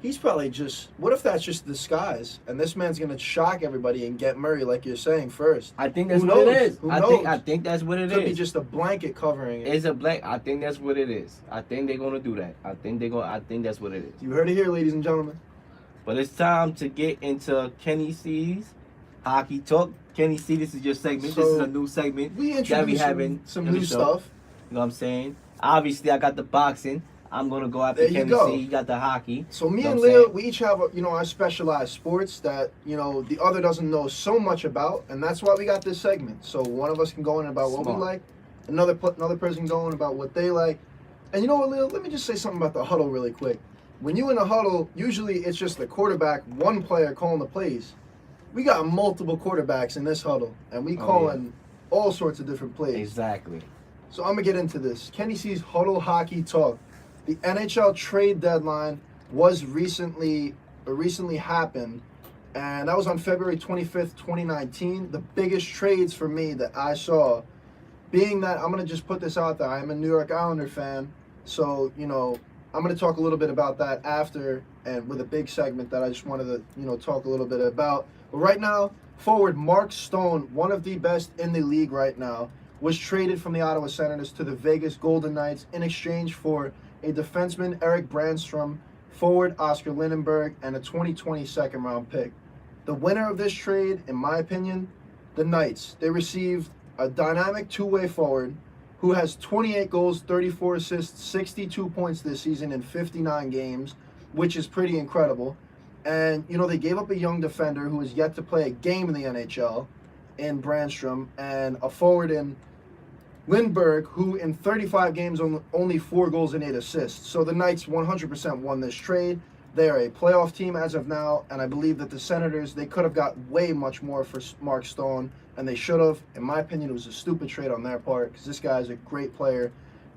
He's probably just, what if that's just disguise, and this man's going to shock everybody and get Murray, like you're saying, first? I think that's what it is. I think that's what it is. Could be just a blanket covering it. It's a blanket. I think that's what it is. I think they're going to do that. I think that's what it is. You heard it here, ladies and gentlemen. But it's time to get into Kenny C's Hockey Talk. Kenny C, this is your segment. This is a new segment. We introduced some new stuff. You know what I'm saying? Obviously, I got the boxing. I'm going to go after Kenny C. You got the hockey. So me and Leo, we each have, our specialized sports that, the other doesn't know so much about. And that's why we got this segment. So one of us can go in about what we like. Another person going about what they like. And you know what, Leo? Let me just say something about the huddle really quick. When you in a huddle, usually it's just the quarterback, one player calling the plays. We got multiple quarterbacks in this huddle, and we calling all sorts of different plays. Exactly. So I'm going to get into this. Kenny C's Huddle Hockey Talk. The NHL trade deadline was recently happened, and that was on February 25th, 2019. The biggest trades for me that I saw, being that I'm going to just put this out there. I'm a New York Islander fan, so, I'm going to talk a little bit about that after, and with a big segment that I just wanted to, talk a little bit about. But right now, forward Mark Stone, one of the best in the league right now, was traded from the Ottawa Senators to the Vegas Golden Knights in exchange for a defenseman, Eric Brandstrom, forward Oscar Lindenberg, and a 2020 second-round pick. The winner of this trade, in my opinion, the Knights. They received a dynamic two-way forward who has 28 goals, 34 assists, 62 points this season in 59 games, which is pretty incredible. And, they gave up a young defender who has yet to play a game in the NHL in Brandstrom, and a forward in Lindbergh, who in 35 games only 4 goals and 8 assists. So the Knights 100% won this trade. They are a playoff team as of now, and I believe that the Senators, they could have got way much more for Mark Stone, and they should have. In my opinion, it was a stupid trade on their part, because this guy is a great player.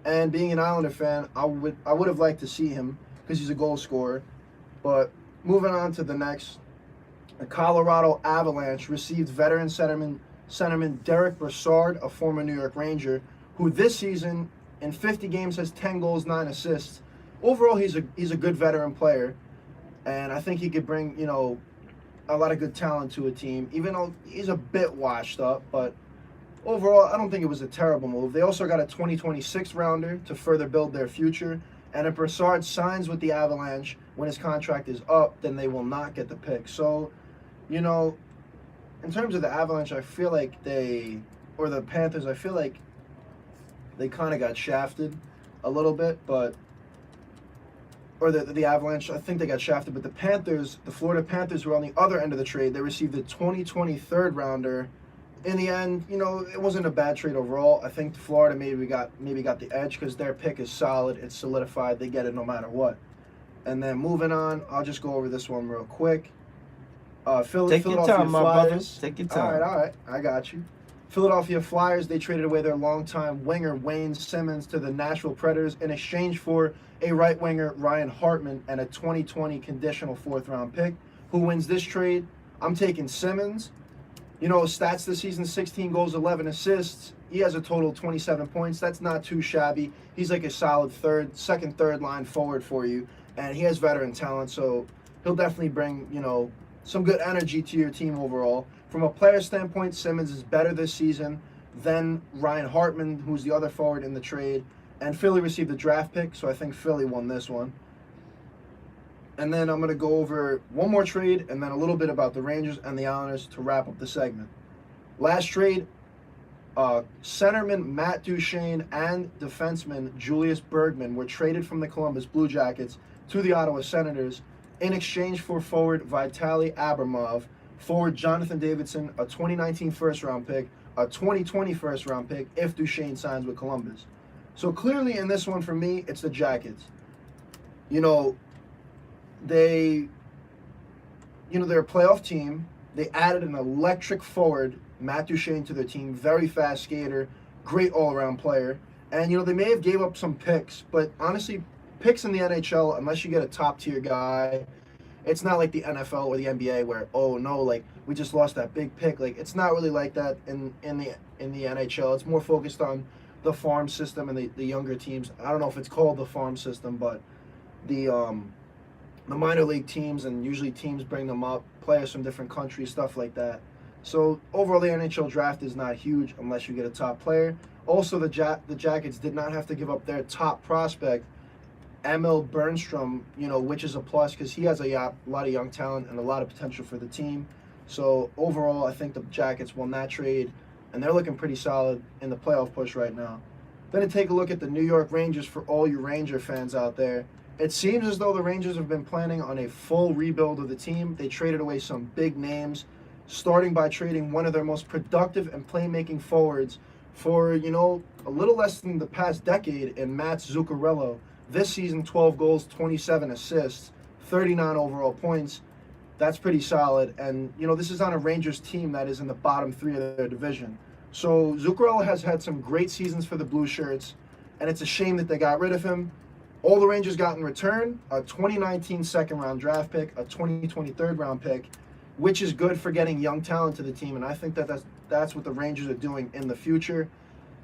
And being an Islander fan, I would have liked to see him, because he's a goal scorer. But moving on to the next, the Colorado Avalanche received veteran centerman Derek Brassard, a former New York Ranger, who this season in 50 games has 10 goals, 9 assists. Overall, he's a good veteran player, and I think he could bring, a lot of good talent to a team, even though he's a bit washed up. But overall, I don't think it was a terrible move. They also got a 2026 rounder to further build their future, And if Brassard signs with the Avalanche when his contract is up, then they will not get the pick. So, you know, in terms of the Avalanche, I feel like or the Panthers, I feel like they kind of got shafted a little bit, or the Avalanche, I think they got shafted, but the Panthers, the Florida Panthers were on the other end of the trade. They received the 2020 third rounder. In the end, you know, it wasn't a bad trade overall. I think Florida maybe got the edge because their pick is solid. It's solidified. They get it no matter what. And then moving on, I'll just go over this one real quick. Take your time, my brother. Take your time. All right. I got you. Philadelphia Flyers, they traded away their longtime winger, Wayne Simmons, to the Nashville Predators in exchange for a right winger, Ryan Hartman, and a 2020 conditional fourth-round pick. Who wins this trade? I'm taking Simmons. You know, stats this season, 16 goals, 11 assists. He has a total of 27 points. That's not too shabby. He's like a solid second, third line forward for you. And he has veteran talent, so he'll definitely bring, you know, some good energy to your team overall. From a player standpoint, Simmons is better this season than Ryan Hartman, who's the other forward in the trade. And Philly received the draft pick, so I think Philly won this one. And then I'm going to go over one more trade and then a little bit about the Rangers and the Islanders to wrap up the segment. Last trade, centerman Matt Duchene and defenseman Julius Bergman were traded from the Columbus Blue Jackets to the Ottawa Senators in exchange for forward Vitaly Abramov, forward Jonathan Davidson, a 2019 first-round pick, a 2020 first-round pick if Duchene signs with Columbus. So clearly in this one for me, it's the Jackets. You know, they're a playoff team. They added an electric forward, Matt Duchene, to their team. Very fast skater, great all-around player. And, you know, they may have gave up some picks, but honestly, picks in the NHL, unless you get a top-tier guy, it's not like the NFL or the NBA where, oh, no, like, we just lost that big pick. Like, it's not really like that in the NHL. It's more focused on the farm system and the younger teams. I don't know if it's called the farm system, but the minor league teams, and usually teams bring them up, players from different countries, stuff like that. So overall, the NHL draft is not huge unless you get a top player. Also, the Jackets did not have to give up their top prospect, Emil Bernstrom, you know, which is a plus because he has a lot of young talent and a lot of potential for the team. So overall, I think the Jackets won that trade, and they're looking pretty solid in the playoff push right now. Then to take a look at the New York Rangers for all you Ranger fans out there. It seems as though the Rangers have been planning on a full rebuild of the team. They traded away some big names, starting by trading one of their most productive and playmaking forwards for, you know, a little less than the past decade in Matt Zuccarello. This season, 12 goals, 27 assists, 39 overall points. That's pretty solid. And, you know, this is on a Rangers team that is in the bottom three of their division. So Zuccarello has had some great seasons for the Blue Shirts, and it's a shame that they got rid of him. All the Rangers got in return, a 2019 second-round draft pick, a 2020 third-round pick, which is good for getting young talent to the team, and I think that's what the Rangers are doing in the future.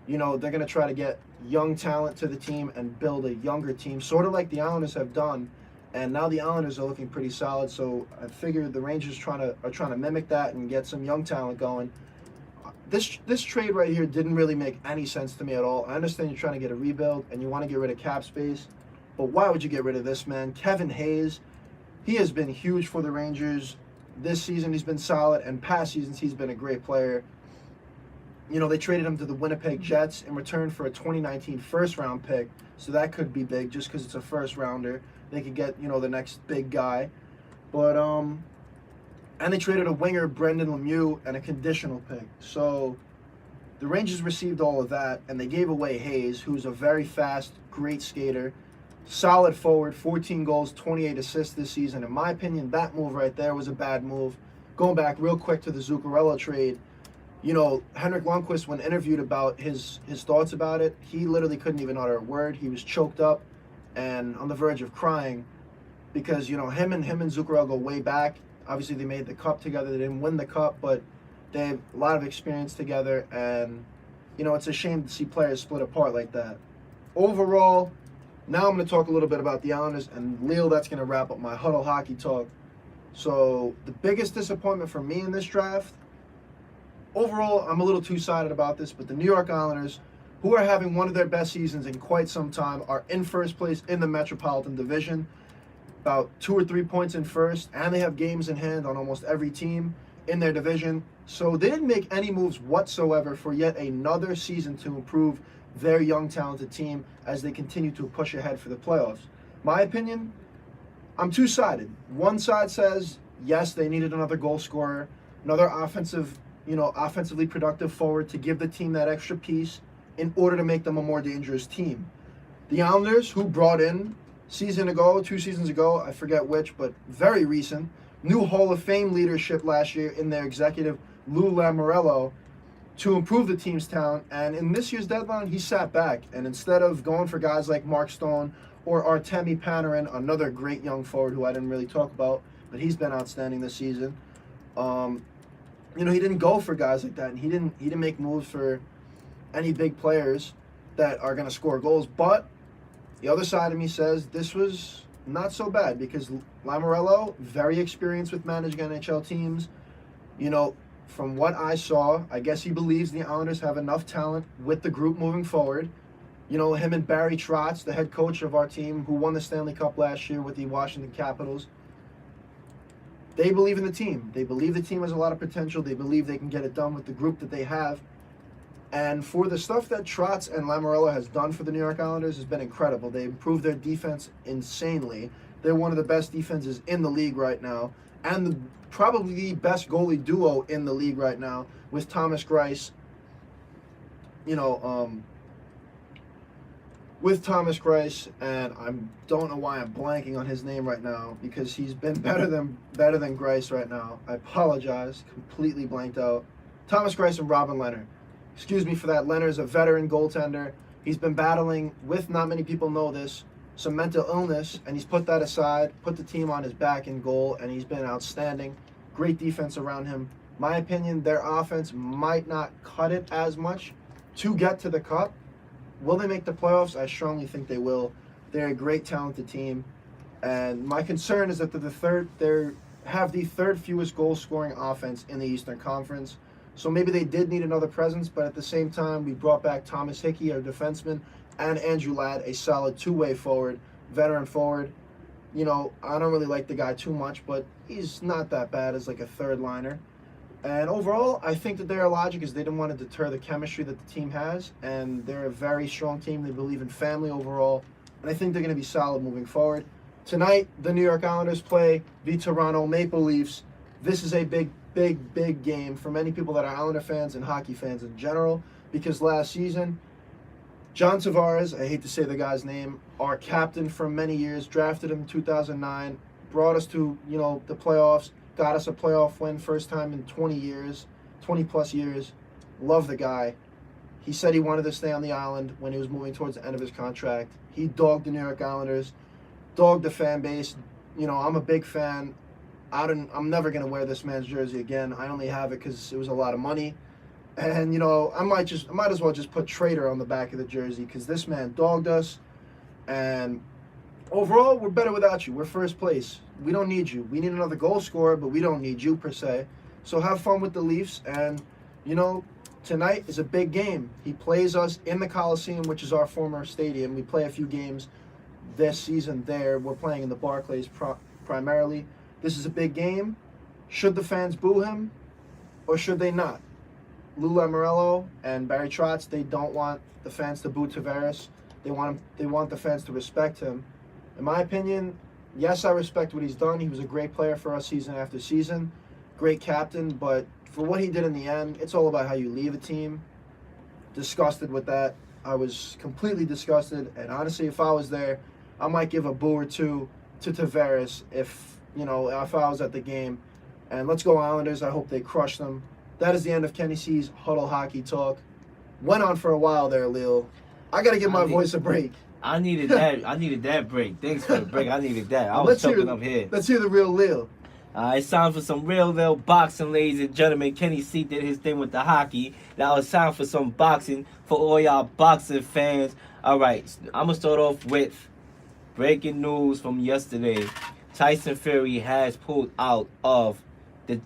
You know, they're going to try to get young talent to the team and build a younger team, sort of like the Islanders have done, and now the Islanders are looking pretty solid, so I figure the Rangers are trying to mimic that and get some young talent going. This trade right here didn't really make any sense to me at all. I understand you're trying to get a rebuild and you want to get rid of cap space, but why would you get rid of this man? Kevin Hayes, he has been huge for the Rangers. This season he's been solid, and past seasons he's been a great player. You know, they traded him to the Winnipeg Jets in return for a 2019 first-round pick, so that could be big just because it's a first-rounder. They could get, you know, the next big guy. But, and they traded a winger, Brendan Lemieux, and a conditional pick. So the Rangers received all of that, and they gave away Hayes, who's a very fast, great skater, solid forward, 14 goals, 28 assists this season. In my opinion, that move right there was a bad move. Going back real quick to the Zuccarello trade, you know, Henrik Lundqvist, when interviewed about his thoughts about it, he literally couldn't even utter a word. He was choked up and on the verge of crying because, you know, him and Zuccarello go way back. Obviously, they made the cup together. They didn't win the cup, but they have a lot of experience together. And, you know, it's a shame to see players split apart like that. Overall, now I'm going to talk a little bit about the Islanders. And, Leo, that's going to wrap up my Huddle hockey talk. So, the biggest disappointment for me in this draft, overall, I'm a little two-sided about this, but the New York Islanders who are having one of their best seasons in quite some time, are in first place in the Metropolitan Division, about 2 or 3 points in first, and they have games in hand on almost every team in their division. So they didn't make any moves whatsoever for yet another season to improve their young, talented team as they continue to push ahead for the playoffs. My opinion, I'm two-sided. One side says, yes, they needed another goal scorer, another offensively productive forward to give the team that extra piece in order to make them a more dangerous team. The Islanders, who brought in 2 seasons ago, I forget which, but very recent, new Hall of Fame leadership last year in their executive Lou Lamoriello to improve the team's talent. And in this year's deadline, he sat back. And instead of going for guys like Mark Stone or Artemi Panarin, another great young forward who I didn't really talk about, but he's been outstanding this season. He didn't go for guys like that, and he didn't make moves for any big players that are going to score goals. But the other side of me says this was not so bad because Lamoriello, very experienced with managing NHL teams. From what I saw, I guess he believes the Islanders have enough talent with the group moving forward. Him and Barry Trotz, the head coach of our team, who won the Stanley Cup last year with the Washington Capitals, they believe in the team. They believe the team has a lot of potential. They believe they can get it done with the group that they have. And for the stuff that Trotz and Lamoriello has done for the New York Islanders has been incredible. They improved their defense insanely. They're one of the best defenses in the league right now, and probably the best goalie duo in the league right now with Thomas Greiss. With Thomas Greiss, and I don't know why I'm blanking on his name right now because he's been better than Greiss right now. I apologize, completely blanked out. Thomas Greiss and Robin Leonard. Excuse me for that. Leonard's a veteran goaltender. He's been battling with, not many people know this, some mental illness, and he's put that aside, put the team on his back in goal, and he's been outstanding. Great defense around him. My opinion, their offense might not cut it as much to get to the cup. Will they make the playoffs? I strongly think they will. They're a great, talented team, and my concern is that they have the third fewest goal-scoring offense in the Eastern Conference. So maybe they did need another presence, but at the same time, we brought back Thomas Hickey, our defenseman, and Andrew Ladd, a solid two-way forward, veteran forward. I don't really like the guy too much, but he's not that bad as like a third liner. And overall, I think that their logic is they didn't want to deter the chemistry that the team has, and they're a very strong team. They believe in family overall, and I think they're going to be solid moving forward. Tonight, the New York Islanders play the Toronto Maple Leafs. This is a big game for many people that are Islander fans and hockey fans in general, because last season, John Tavares, I hate to say the guy's name, our captain for many years, drafted him in 2009, brought us to, the playoffs, got us a playoff win, first time in 20 plus years. Love the guy. He said he wanted to stay on the island when he was moving towards the end of his contract. He dogged the New York Islanders, dogged the fan base. I'm a big fan. I'm never going to wear this man's jersey again. I only have it because it was a lot of money. And, I might as well just put traitor on the back of the jersey because this man dogged us. And overall, we're better without you. We're first place. We don't need you. We need another goal scorer, but we don't need you per se. So have fun with the Leafs. And, tonight is a big game. He plays us in the Coliseum, which is our former stadium. We play a few games this season there. We're playing in the Barclays primarily. This is a big game. Should the fans boo him or should they not? Lou Lamoriello and Barry Trotz, they don't want the fans to boo Tavares. They want the fans to respect him. In my opinion, yes, I respect what he's done. He was a great player for us season after season. Great captain, but for what he did in the end, it's all about how you leave a team. Disgusted with that. I was completely disgusted, and honestly, if I was there, I might give a boo or two to Tavares if I was at the game. And let's go Islanders. I hope they crush them. That is the end of Kenny C's Huddle Hockey Talk. Went on for a while there, Lil. I got to give my voice a break. I needed that break. Thanks for the break. I needed that. I was choking up here. Let's hear the real Lil. It's time for some real Lil boxing, ladies and gentlemen. Kenny C did his thing with the hockey. Now it's time for some boxing for all y'all boxing fans. All right, I'm going to start off with breaking news from yesterday. Tyson Fury has pulled out of the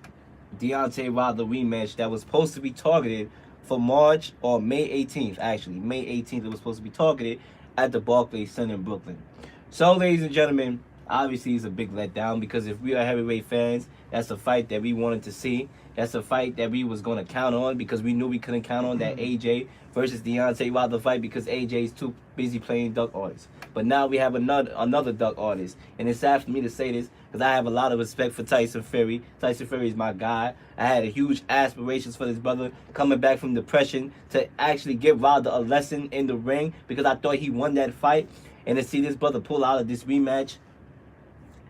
Deontay Wilder rematch that was supposed to be targeted for March or May 18th, actually. May 18th, it was supposed to be targeted at the Barclays Center in Brooklyn. So, ladies and gentlemen, obviously it's a big letdown because if we are heavyweight fans, that's a fight that we wanted to see. That's a fight that we was going to count on because we knew we couldn't count on that AJ versus Deontay Wilder fight because AJ's too busy playing duck artists. But now we have another duck artist. And it's sad for me to say this because I have a lot of respect for Tyson Fury. Tyson Fury is my guy. I had a huge aspirations for this brother coming back from depression to actually give Wilder a lesson in the ring because I thought he won that fight. And to see this brother pull out of this rematch,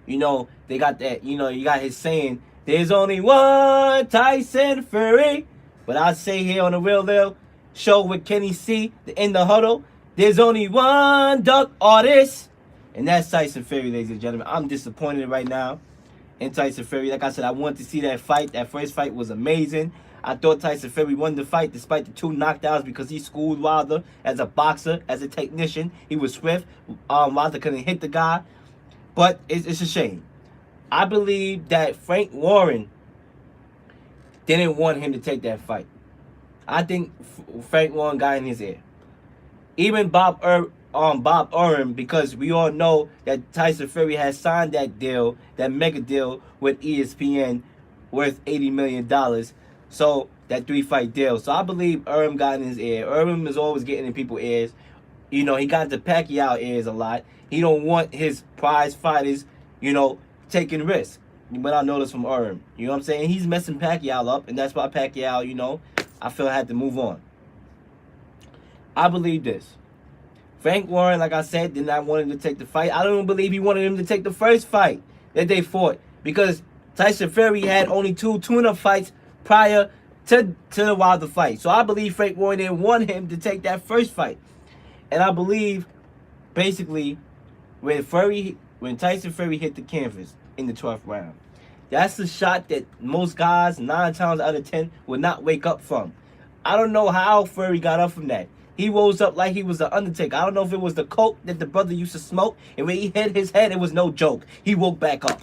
you know, they got that, you know, you got his saying, there's only one Tyson Fury. But I say here on the Real Deal show with Kenny C in the Huddle, there's only one duck artist. And that's Tyson Fury, ladies and gentlemen. I'm disappointed right now in Tyson Fury. Like I said, I wanted to see that fight. That first fight was amazing. I thought Tyson Fury won the fight despite the 2 knockdowns because he schooled Wilder as a boxer, as a technician. He was swift. Wilder couldn't hit the guy. But it's a shame. I believe that Frank Warren didn't want him to take that fight. I think Frank Warren got in his ear. Even Bob Arum, because we all know that Tyson Fury has signed that deal, that mega deal with ESPN worth $80 million. So, that 3-fight deal. So, I believe Arum got in his ear. Arum is always getting in people's ears. You know, he got the Pacquiao ears a lot. He don't want his prize fighters, you know, taking risks. But I know this from Arum. You know what I'm saying? He's messing Pacquiao up, and that's why Pacquiao, you know, I feel had to move on. I believe this. Frank Warren, like I said, did not want him to take the fight. I don't even believe he wanted him to take the first fight that they fought. Because Tyson Fury had only 2 tune-up fights prior to the Wilder fight. So I believe Frank Warren didn't want him to take that first fight. And I believe, basically, when Tyson Fury hit the canvas in the 12th round, that's the shot that most guys, 9 times out of 10, would not wake up from. I don't know how Fury got up from that. He rose up like he was the Undertaker. I don't know if it was the coke that the brother used to smoke, and when he hit his head, it was no joke. He woke back up.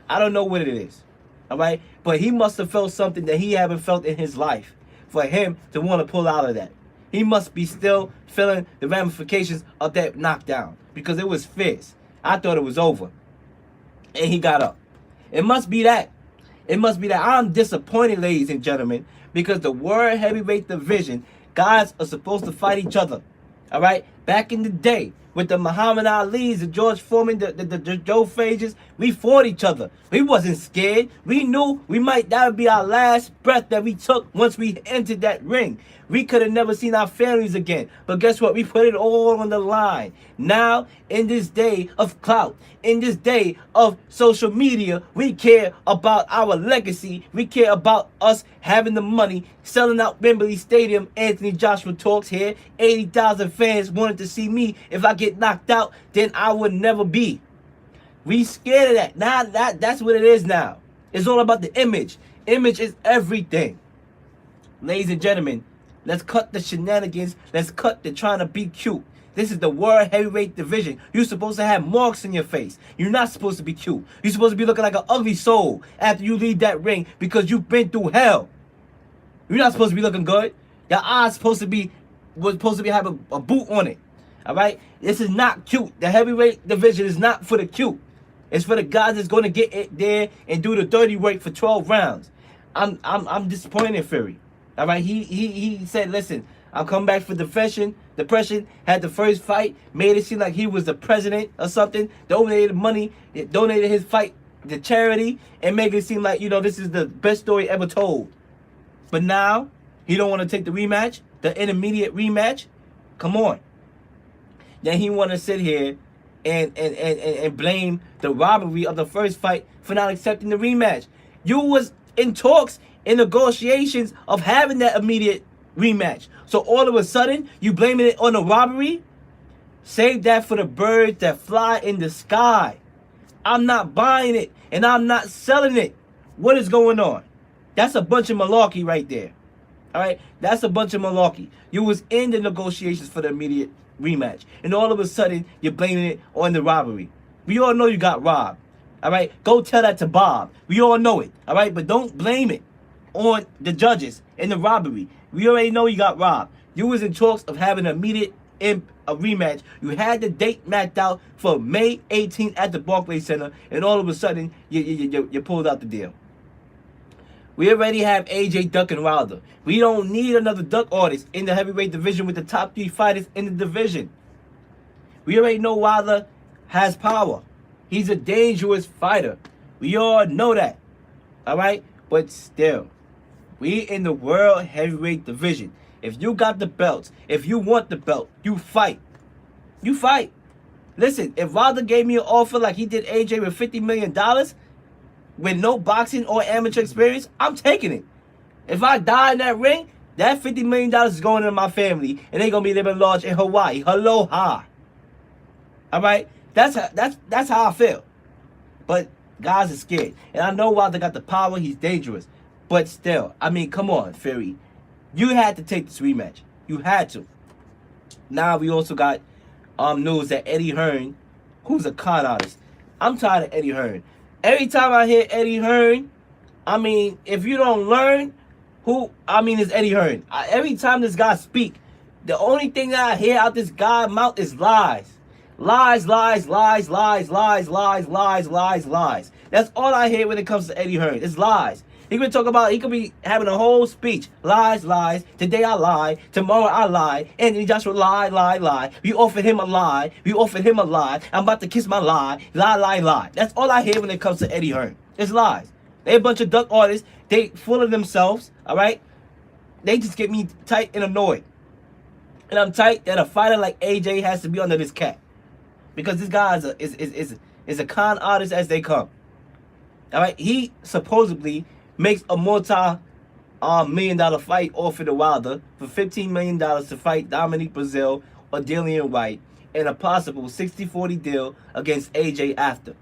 I don't know what it is, all right? But he must have felt something that he haven't felt in his life for him to want to pull out of that. He must be still feeling the ramifications of that knockdown because it was fierce. I thought it was over, and he got up. It must be that. It must be that. I'm disappointed, ladies and gentlemen, because the World Heavyweight Division, guys are supposed to fight each other. All right? Back in the day, with the Muhammad Ali's, the George Foreman, the Joe Frazier's, we fought each other. We wasn't scared. We knew that would be our last breath that we took once we entered that ring. We could have never seen our families again. But guess what? We put it all on the line. Now, in this day of clout, in this day of social media, we care about our legacy. We care about us having the money, selling out Wembley Stadium. Anthony Joshua talks here. 80,000 fans wanted to see me. If I get knocked out, then I would never be. We scared of that. Now that's what it is now. It's all about the image. Image is everything. Ladies and gentlemen, let's cut the shenanigans. Let's cut the trying to be cute. This is the World Heavyweight Division. You're supposed to have marks in your face. You're not supposed to be cute. You're supposed to be looking like an ugly soul after you leave that ring because you've been through hell. You're not supposed to be looking good. Your eyes supposed to be have a boot on it. All right? This is not cute. The heavyweight division is not for the cute. It's for the guys that's going to get it there and do the dirty work for 12 rounds. I'm disappointed in Fury. All right? He said, listen, I'll come back for depression. Depression had the first fight, made it seem like he was the president or something, donated money, donated his fight to charity, and make it seem like, you know, this is the best story ever told. But now, he don't want to take the rematch, the intermediate rematch. Come on. Then he want to sit here and blame the robbery of the first fight for not accepting the rematch. You was in talks, in negotiations of having that immediate rematch. So all of a sudden, you blaming it on the robbery? Save that for the birds that fly in the sky. I'm not buying it, and I'm not selling it. What is going on? That's a bunch of malarkey right there. All right? That's a bunch of malarkey. You was in the negotiations for the immediate rematch, and all of a sudden, you're blaming it on the robbery. We all know you got robbed. All right? Go tell that to Bob. We all know it. All right? But don't blame it. on the judges in the robbery. We already know you got robbed. You was in talks of having an immediate a rematch. You had the date mapped out for May 18th at the Barclays Center, and all of a sudden, you pulled out the deal. We already have AJ ducking Wilder. We don't need another duck artist in the heavyweight division with the top 3 fighters in the division. We already know Wilder has power. He's a dangerous fighter. We all know that. All right? But still, we in the world heavyweight division. If you got the belts, if you want the belt, you fight. You fight. Listen, if Wilder gave me an offer like he did AJ with $50 million with no boxing or amateur experience, I'm taking it. If I die in that ring, that $50 million is going into my family, and they're going to be living large in Hawaii. Aloha. All right? That's how I feel. But guys are scared. And I know Wilder got the power. He's dangerous. But still, I mean, come on, Fury. You had to take this rematch. You had to. Now we also got news that Eddie Hearn, who's a con artist. I'm tired of Eddie Hearn. Every time I hear Eddie Hearn, I mean, if you don't learn it's Eddie Hearn. Every time this guy speak, the only thing that I hear out this guy's mouth is lies. Lies, lies, lies, lies, lies, lies, lies, lies, lies. That's all I hear when it comes to Eddie Hearn. It's lies. He could be having a whole speech. Lies, lies. Today I lie. Tomorrow I lie. Anthony Joshua lie, lie, lie. We offered him a lie. We offered him a lie. I'm about to kiss my lie. Lie, lie, lie. That's all I hear when it comes to Eddie Hearn. It's lies. They a bunch of duck artists. They full of themselves. All right? They just get me tight and annoyed. And I'm tight that a fighter like AJ has to be under this cap. Because this guy is a con artist as they come. All right? He supposedly makes a multi-million-dollar fight offer to Wilder for $15 million to fight Dominique Brazil or Dillian White and a possible 60-40 deal against AJ after.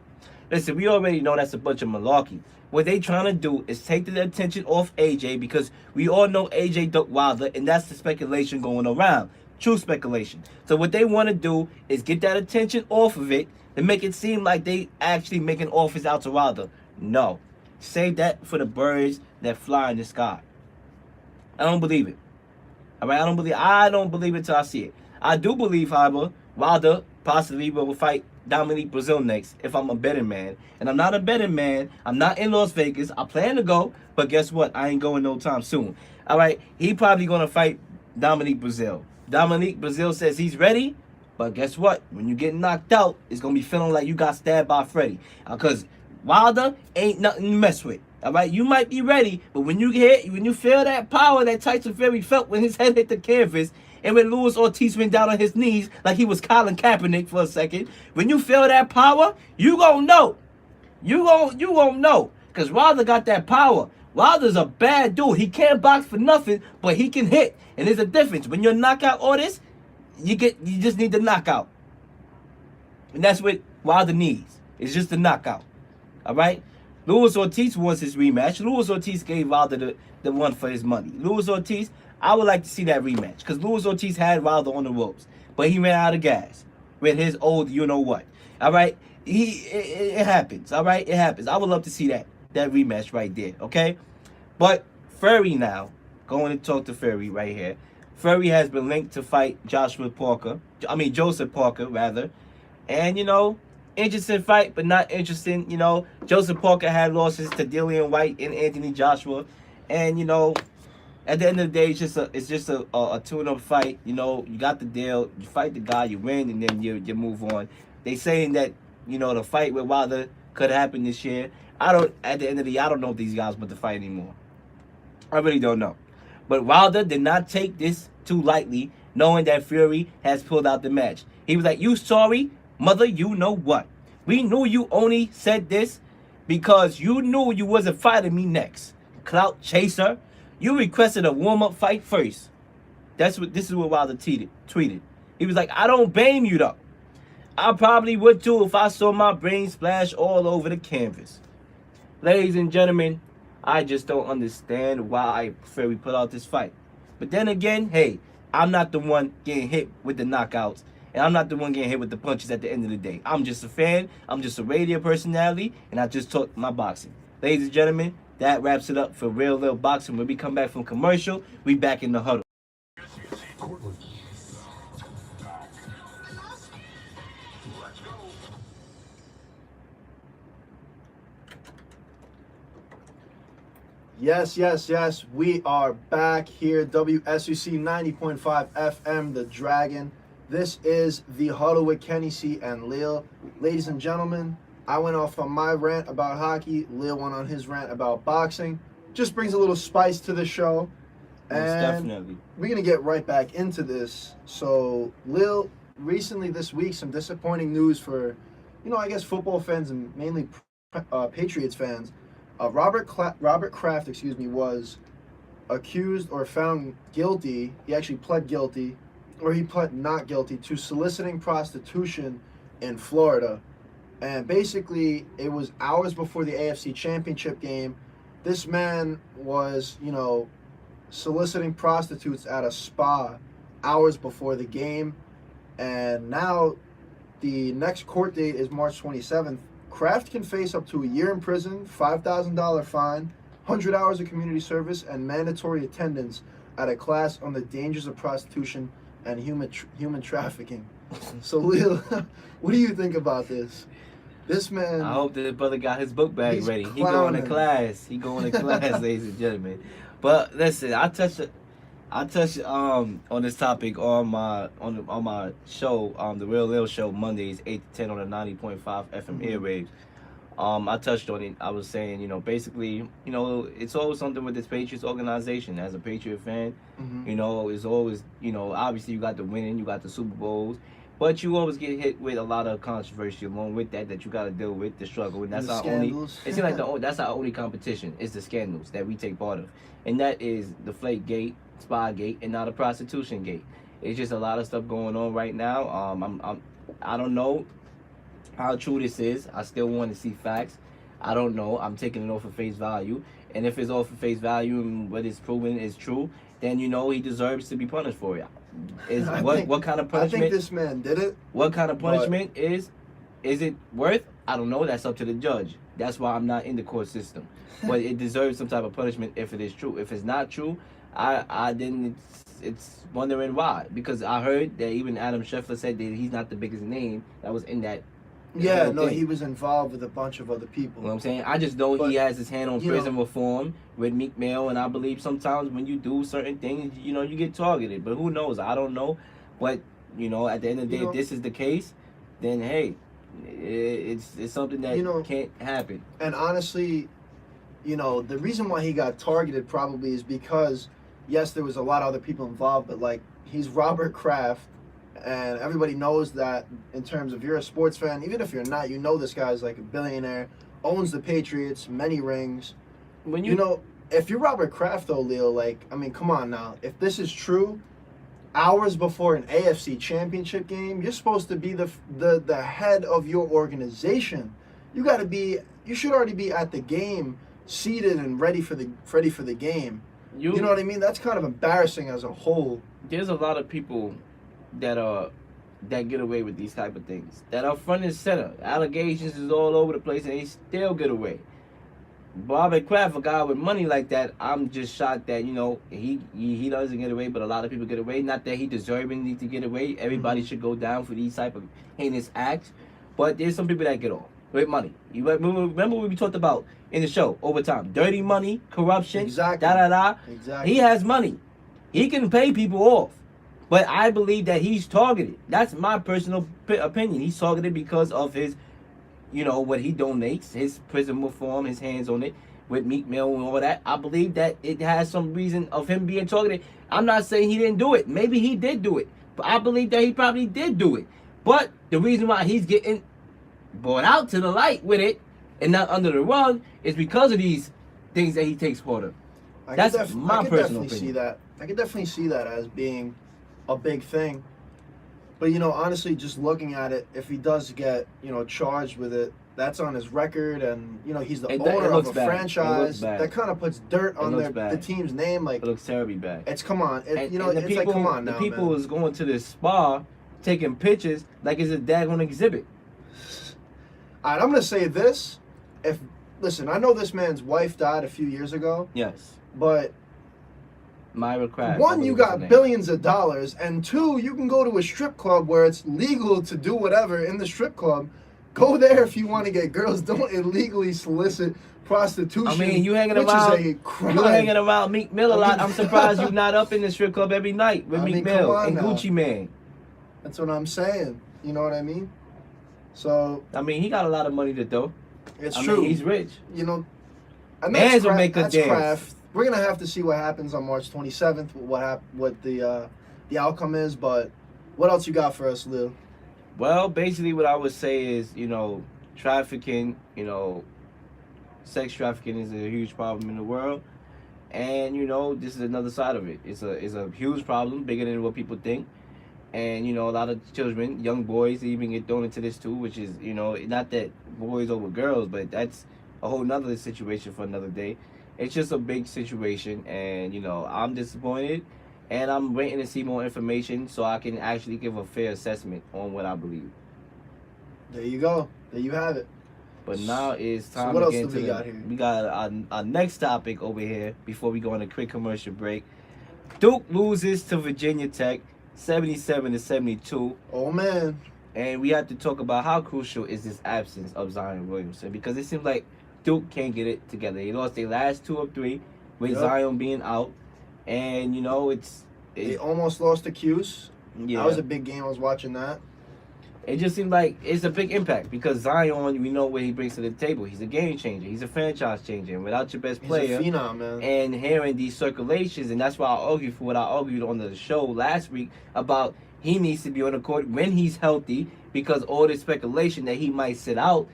Listen, we already know that's a bunch of malarkey. What they trying to do is take the attention off AJ because we all know AJ ducked Wilder, and that's the speculation going around. True speculation. So what they want to do is get that attention off of it to make it seem like they actually making offers out to Wilder. No. Save that for the birds that fly in the sky. I don't believe it. All right, I don't believe it till I see it. I do believe, however, Wilder possibly will fight Dominique Brazil next if I'm a betting man. And I'm not a betting man. I'm not in Las Vegas. I plan to go, but guess what? I ain't going no time soon. All right, he probably going to fight Dominique Brazil. Dominique Brazil says he's ready, but guess what? When you get knocked out, it's going to be feeling like you got stabbed by Freddy. Because Wilder ain't nothing to mess with. All right, you might be ready, but when you feel that power that Tyson Fury felt when his head hit the canvas, and when Luis Ortiz went down on his knees like he was Colin Kaepernick for a second, when you feel that power, you gonna know. You gonna know, cause Wilder got that power. Wilder's a bad dude. He can't box for nothing, but he can hit, and there's a difference. When you're a knockout artist, you just need the knockout, and that's what Wilder needs. It's just the knockout. All right? Luis Ortiz wants his rematch. Luis Ortiz gave Wilder the one for his money. Luis Ortiz, I would like to see that rematch because Luis Ortiz had Wilder on the ropes, but he ran out of gas with his old you-know-what. All right? It happens. All right? It happens. I would love to see that rematch right there, okay? But Fury now, going to talk to Fury right here. Fury has been linked to fight Joseph Parker, rather. And, interesting fight, but not interesting. Joseph Parker had losses to Dillian White and Anthony Joshua, and at the end of the day, it's just a tune-up fight. You got the deal, you fight the guy, you win, and then you move on. They saying that the fight with Wilder could happen this year. At the end of the year, I don't know if these guys want to fight anymore. I really don't know. But Wilder did not take this too lightly, knowing that Fury has pulled out the match. He was like, "You sorry? Mother, you know what? We knew you only said this because you knew you wasn't fighting me next. Clout chaser. You requested a warm-up fight first." This is what Wilder tweeted. He was like, "I don't blame you though. I probably would too if I saw my brain splash all over the canvas." Ladies and gentlemen, I just don't understand why Fury put out this fight. But then again, hey, I'm not the one getting hit with the knockouts. And I'm not the one getting hit with the punches at the end of the day. I'm just a fan. I'm just a radio personality. And I just talk my boxing. Ladies and gentlemen, That wraps it up for Real Lil Boxing. When we come back from commercial, we back in the huddle. Yes, yes, yes. We are back here. WSUC 90.5 FM, The Dragon. This is The Huddle with Kenny C and Lil. Ladies and gentlemen, I went off on my rant about hockey. Lil went on his rant about boxing. Just brings a little spice to the show. Most definitely. We're going to get right back into this. So, Lil, recently this week, some disappointing news for, I guess football fans and mainly Patriots fans. Robert Kraft, was accused or found guilty. He actually pled guilty, or he pled not guilty to soliciting prostitution in Florida. And basically, it was hours before the AFC Championship game. This man was, soliciting prostitutes at a spa hours before the game. And now the next court date is March 27th. Kraft can face up to a year in prison, $5,000 fine, 100 hours of community service, and mandatory attendance at a class on the dangers of prostitution and human trafficking. So, Lil, what do you think about this? This man... I hope that the brother got his book bag ready. Clowning. He going to class. Ladies and gentlemen. But listen, I touched on this topic on my show, the Real Lil Show, Mondays 8 to 10 on the 90.5 FM airwaves. I touched on it. I was saying, basically, it's always something with this Patriots organization. As a Patriot fan, it's always, obviously you got the winning, you got the Super Bowls, but you always get hit with a lot of controversy along with that you got to deal with, the struggle, and that's our only. It seems like that's our only competition is the scandals that we take part of, and that is the Flake Gate, Spygate, and now the prostitution gate. It's just a lot of stuff going on right now. I don't know how true this is. I still want to see facts. I don't know. I'm taking it off of face value, and if it's off of face value and what is proven is true, then he deserves to be punished for it. What kind of punishment? I think this man did it. What kind of punishment is it worth? I don't know. That's up to the judge. That's why I'm not in the court system. But it deserves some type of punishment if it is true. If it's not true, I didn't. It's wondering why. Because I heard that even Adam Scheffler said that he's not the biggest name that was in that. Yeah, no, he was involved with a bunch of other people. You know what I'm saying? I just know he has his hand on prison reform with Meek Mill, and I believe sometimes when you do certain things, you get targeted. But who knows? I don't know. But, at the end of the day, if this is the case, then, hey, it's something that can't happen. And honestly, the reason why he got targeted probably is because, yes, there was a lot of other people involved, but, he's Robert Kraft. And everybody knows that in terms of you're a sports fan, even if you're not, this guy's like a billionaire, owns the Patriots, many rings. When if you're Robert Kraft though, Leo, come on now. If this is true, hours before an AFC Championship game, you're supposed to be the head of your organization. You should already be at the game, seated and ready for the game. You know what I mean? That's kind of embarrassing as a whole. There's a lot of people that get away with these type of things, that are front and center. Allegations is all over the place, and they still get away. Robert Kraft, a guy with money like that, I'm just shocked that he doesn't get away, but a lot of people get away. Not that he deserving to get away. Everybody should go down for these type of heinous acts, but there's some people that get off with money. You remember what we talked about in the show over time? Dirty money, corruption, exactly. Exactly. He has money. He can pay people off. But I believe that he's targeted. That's my personal opinion. He's targeted because of his, what he donates, his prison reform, his hands on it with Meek Mill and all that. I believe that it has some reason of him being targeted. I'm not saying he didn't do it. Maybe he did do it. But I believe that he probably did do it. But the reason why he's getting brought out to the light with it and not under the rug is because of these things that he takes part of. That's my personal opinion. I could definitely see that as being a big thing, but honestly, just looking at it, if he does get charged with it, that's on his record, and he's the owner of a franchise. That kind of puts dirt on the team's name. It looks terribly bad. It's come on, come on now. The people is going to this spa, taking pictures like it's a daggone exhibit. All right, I'm gonna say this: if listen, I know this man's wife died a few years ago, Yes. but Myra Crabs. I one, you believe is her got name. billions of dollars, and two, you can go to a strip club where it's legal to do whatever in the strip club. Go there if you want to get girls. Don't illegally solicit prostitution. I mean, you hanging which around. is a crime. You hanging around Meek Mill a I lot. mean- I'm surprised you're not up in the strip club every night with I Meek mean, Mill come on and now. Gucci Man. That's what I'm saying. You know what I mean? So I mean, he got a lot of money to throw. it's I true. mean, he's rich. You know, and Mans will make a that's dance. craft. We're gonna have to see what happens on March 27th. What the outcome is. But what else you got for us, Lil? Well, basically, what I would say is, trafficking, sex trafficking is a huge problem in the world, and this is another side of it. It's a huge problem, bigger than what people think, and a lot of children, young boys, even get thrown into this too, which is not that boys over girls, but that's a whole nother situation for another day. It's just a big situation, and I'm disappointed, and I'm waiting to see more information so I can actually give a fair assessment on what I believe. There you go. There you have it. But now it's So time what to else get do into we got here? We got our next topic over here before we go on a quick commercial break. Duke loses to Virginia Tech 77-72. Oh man. And we have to talk about how crucial is this absence of Zion Williamson, because it seems like Duke can't get it together. They lost their last 2 of 3 with Yep. Zion being out. And They almost lost to Cuse. yeah. That was a big game. I was watching that. It just seems like it's a big impact because Zion, we know what he brings to the table. He's a game changer. He's a franchise changer. And without your best player He's a phenom, man. and hearing these circulations, and that's why I argue for what I argued on the show last week about he needs to be on the court when he's healthy, because all this speculation that he might sit out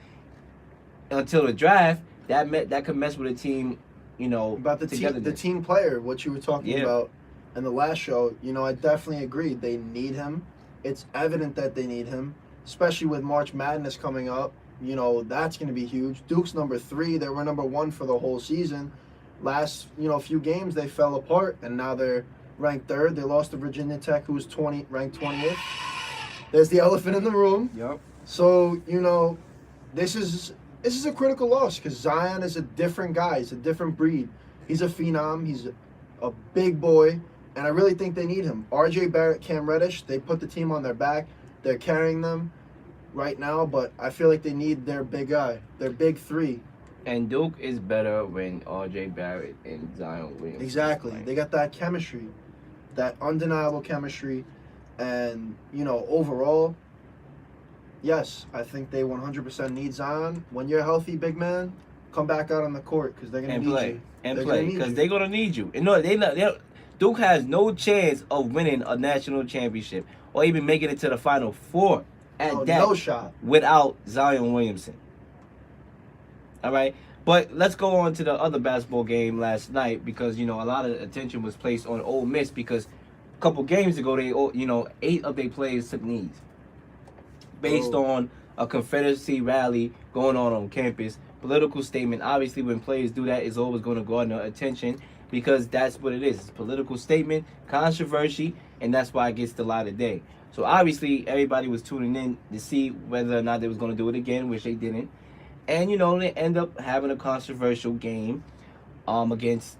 until the draft, that could mess with a team, About the togetherness. team player, what you were talking Yeah. about in the last show, I definitely agree. They need him. It's evident that they need him, especially with March Madness coming up. That's going to be huge. Duke's number 3. They were number 1 for the whole season. Last, few games, they fell apart, and now they're ranked 3rd. They lost to Virginia Tech, who was ranked 20th. There's the elephant in the room. Yep. So, this is a critical loss because Zion is a different guy. He's a different breed. He's a phenom. He's a big boy, and I really think they need him. RJ Barrett, Cam Reddish, they put the team on their back. They're carrying them right now, but I feel like they need their big guy, their big 3. And Duke is better when RJ Barrett and Zion Williamson. Exactly. play. They got that chemistry, that undeniable chemistry, and, overall, yes, I think they 100% need Zion. When you're healthy, big man, come back out on the court because they're going to need play you. and They're play gonna need because you. they're gonna need you. And no, Duke has no chance of winning a national championship or even making it to the Final Four at that No shot. without Zion Williamson. All right, but let's go on to the other basketball game last night because a lot of attention was placed on Ole Miss because a couple games ago they 8 of their players took knees based Oh. on a Confederacy rally going on campus. Political statement. Obviously, when players do that, it's always going to garner attention because that's what it is. It's a political statement, controversy, and that's why it gets the light of day. So obviously, everybody was tuning in to see whether or not they was going to do it again, which they didn't. And they end up having a controversial game against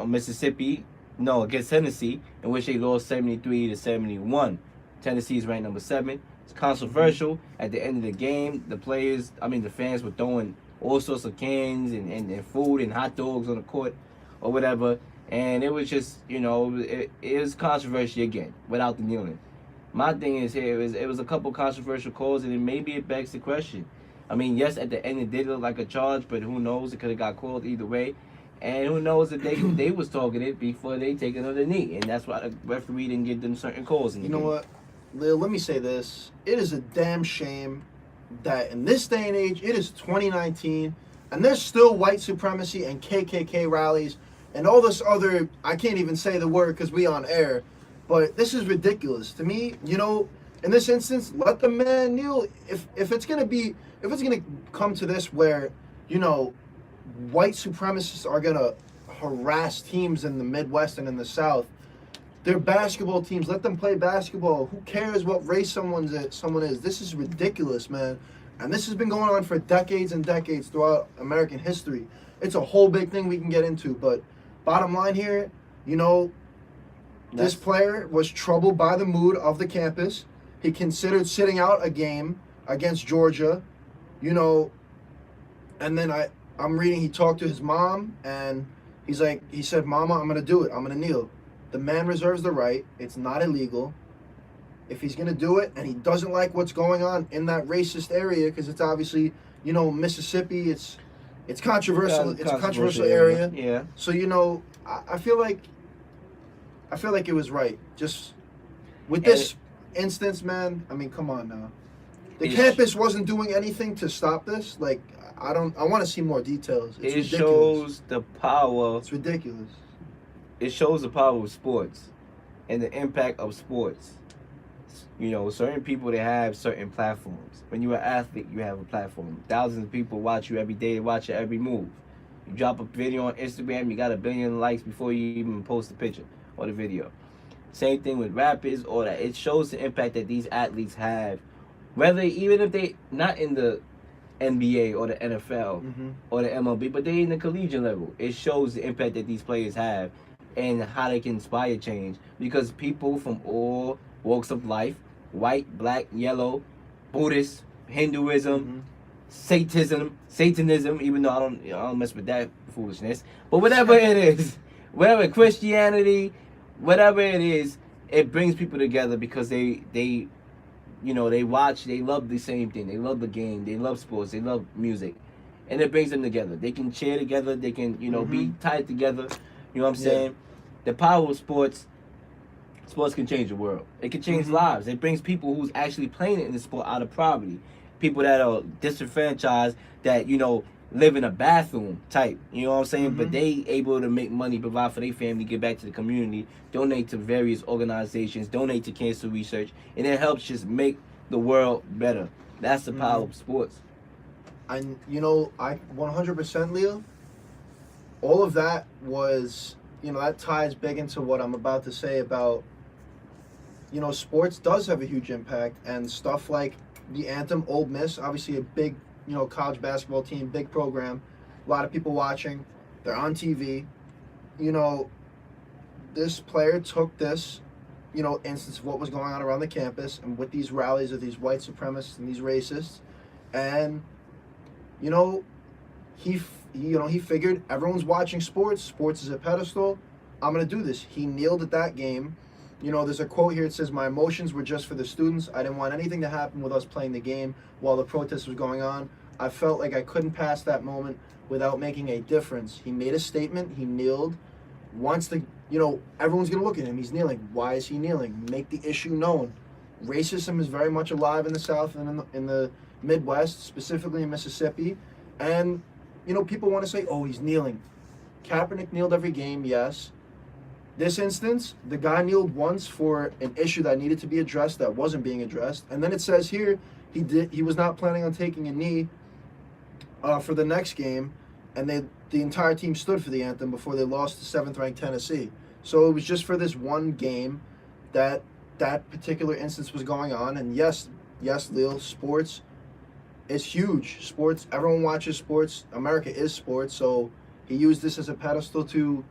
Mississippi, against Tennessee, in which they lost 73-71. Tennessee is ranked number 7. It's controversial. At the end of the game, the fans were throwing all sorts of cans and food and hot dogs on the court or whatever. And it was just, it was controversy again without the kneeling. My thing is here, it was a couple controversial calls, and maybe it begs the question. I mean, yes, at the end it did look like a charge, but who knows? It could have got called either way. And who knows if they was targeted before they take another knee. And that's why the referee didn't give them certain calls. In the You know game. what, Lil, let me say this. It is a damn shame that in this day and age, it is 2019, and there's still white supremacy and KKK rallies and all this other, I can't even say the word because we on air, but this is ridiculous. To me, in this instance, let the man kneel. If it's gonna come to this where, white supremacists are gonna harass teams in the Midwest and in the South, they're basketball teams. Let them play basketball. Who cares what race someone is? This is ridiculous, man. And this has been going on for decades and decades throughout American history. It's a whole big thing we can get into, but bottom line here, you know, this player was troubled by the mood of the campus. He considered sitting out a game against Georgia, you know, and then I'm reading he talked to his mom, and he said, Mama, I'm going to do it. I'm going to kneel. The man reserves the right. It's not illegal. If he's going to do it and he doesn't like what's going on in that racist area, because it's obviously, you know, Mississippi, it's controversial. It's a controversial area. Yeah. So, you know, I feel like it was right. Just with this instance, man, I mean, come on now. The campus wasn't doing anything to stop this. Like, I want to see more details. It's ridiculous. Shows the power. It's ridiculous. It shows the power of sports and the impact of sports. You know, certain people, they have certain platforms. When you're an athlete, you have a platform. Thousands of people watch you every day. They watch your every move. You drop a video on Instagram, you got 1 billion likes before you even post the picture or the video. Same thing with rappers, all that. It shows the impact that these athletes have, whether even if they not in the NBA or the NFL or the MLB, but they in the collegiate level. It shows the impact that these players have and how they can inspire change, because people from all walks of life, white, black, yellow, Buddhist, Hinduism, Satanism, even though I don't mess with that foolishness, but whatever it is, whatever, Christianity, whatever it is, it brings people together because they you know, they watch, they love the same thing. They love the game, they love sports, they love music. And it brings them together. They can cheer together, they can, you know, be tied together. You know what I'm saying? The power of sports can change the world. It can change lives. It brings people who's actually playing it in the sport out of poverty. People that are disenfranchised, that, you know, live in a bathroom type. You know what I'm saying? But they able to make money, provide for their family, give back to the community, donate to various organizations, donate to cancer research, and it helps just make the world better. That's the power of sports. And, you know, I 100%, Leo, all of that was, you know, that ties big into what I'm about to say about, you know, sports does have a huge impact, and stuff like the anthem, Ole Miss, obviously a big, you know, college basketball team, big program, a lot of people watching, they're on TV. You know, this player took this, you know, instance of what was going on around the campus and with these rallies of these white supremacists and these racists, and, you know, he figured everyone's watching sports. Sports is a pedestal. I'm going to do this. He kneeled at that game. You know, there's a quote here. It says, "My emotions were just for the students. I didn't want anything to happen with us playing the game while the protest was going on. I felt like I couldn't pass that moment without making a difference." He made a statement. He kneeled. Wants to, you know, everyone's going to look at him. He's kneeling. Why is he kneeling? Make the issue known. Racism is very much alive in the South and in the Midwest, specifically in Mississippi. And, you know, people want to say, oh, he's kneeling. Kaepernick kneeled every game, yes. This instance, the guy kneeled once for an issue that needed to be addressed that wasn't being addressed. And then it says here he was not planning on taking a knee for the next game, and the entire team stood for the anthem before they lost to 7th-ranked Tennessee. So it was just for this one game that particular instance was going on. And yes, Lil, sports is huge. Sports, everyone watches sports. America is sports. So he used this as a pedestal to,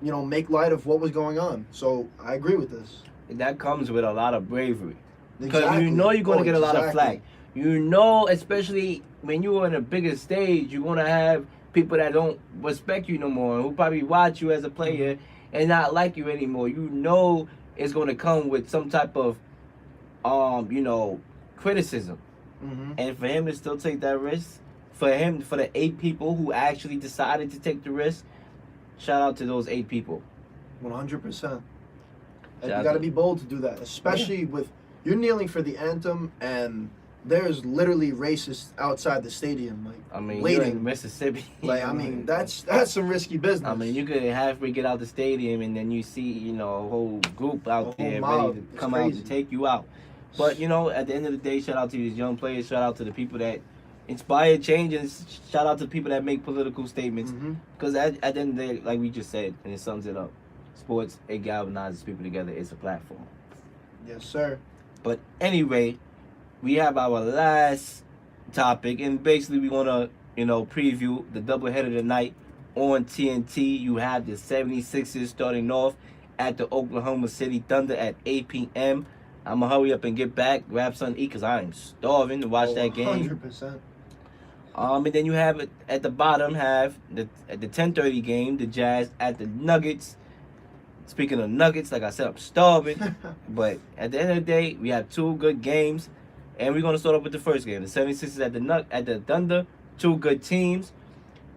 you know, make light of what was going on. So I agree with this. And that comes with a lot of bravery. Because Exactly. you know you're going to get a lot of flack. You know, especially when you're on a bigger stage, you're going to have people that don't respect you no more, who probably watch you as a player and not like you anymore. You know it's going to come with some type of, you know, criticism. And for him to still take that risk, for the 8 people who actually decided to take the risk, shout out to those 8 people. 100%. And you got to be bold to do that, especially with, you're kneeling for the anthem, and there's literally racists outside the stadium, like, I mean, waiting. you're in Mississippi. Like, I mean, that's some risky business. I mean, you could halfway get out the stadium, and then you see, you know, a whole group out there ready to come out to take you out. But, you know, at the end of the day, shout out to these young players, shout out to the people that inspire change, and shout out to the people that make political statements. Because at the end of the day, like we just said, and it sums it up, sports, it galvanizes people together. It's a platform. Yes, sir. But anyway, we have our last topic, and basically we want to, preview the doubleheader tonight on TNT. You have the 76ers starting off at the Oklahoma City Thunder at 8 p.m. I'm going to hurry up and get back, grab something to eat, because I am starving to watch that game. 100%. And then you have at the bottom at the 10:30 game, the Jazz at the Nuggets. Speaking of Nuggets, like I said, I'm starving. But at the end of the day, we have two good games. And we're going to start off with the first game. The 76ers at the Thunder, two good teams.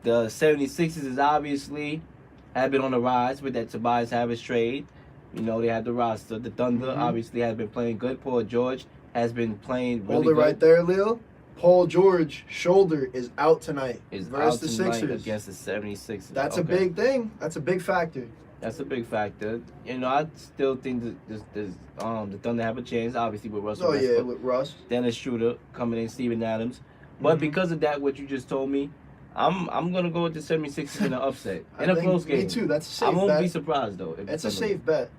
The 76ers is obviously have been on the rise with that Tobias Harris trade. They have the roster. The Thunder obviously has been playing good. Paul George has been playing really Hold it good. right there, Leo. Paul George shoulder is out tonight versus the Sixers against the 76ers. That's a big thing. That's a big factor. That's a big factor. I still think that the Thunder have a chance, obviously, with Russell Westbrook. Yeah, with Russ. Dennis Schroeder coming in, Steven Adams. But because of that, what you just told me, I'm going to go with the 76ers in an upset. In a close game. Me too. That's a safe bet. I won't be surprised, though. It's a safe bet.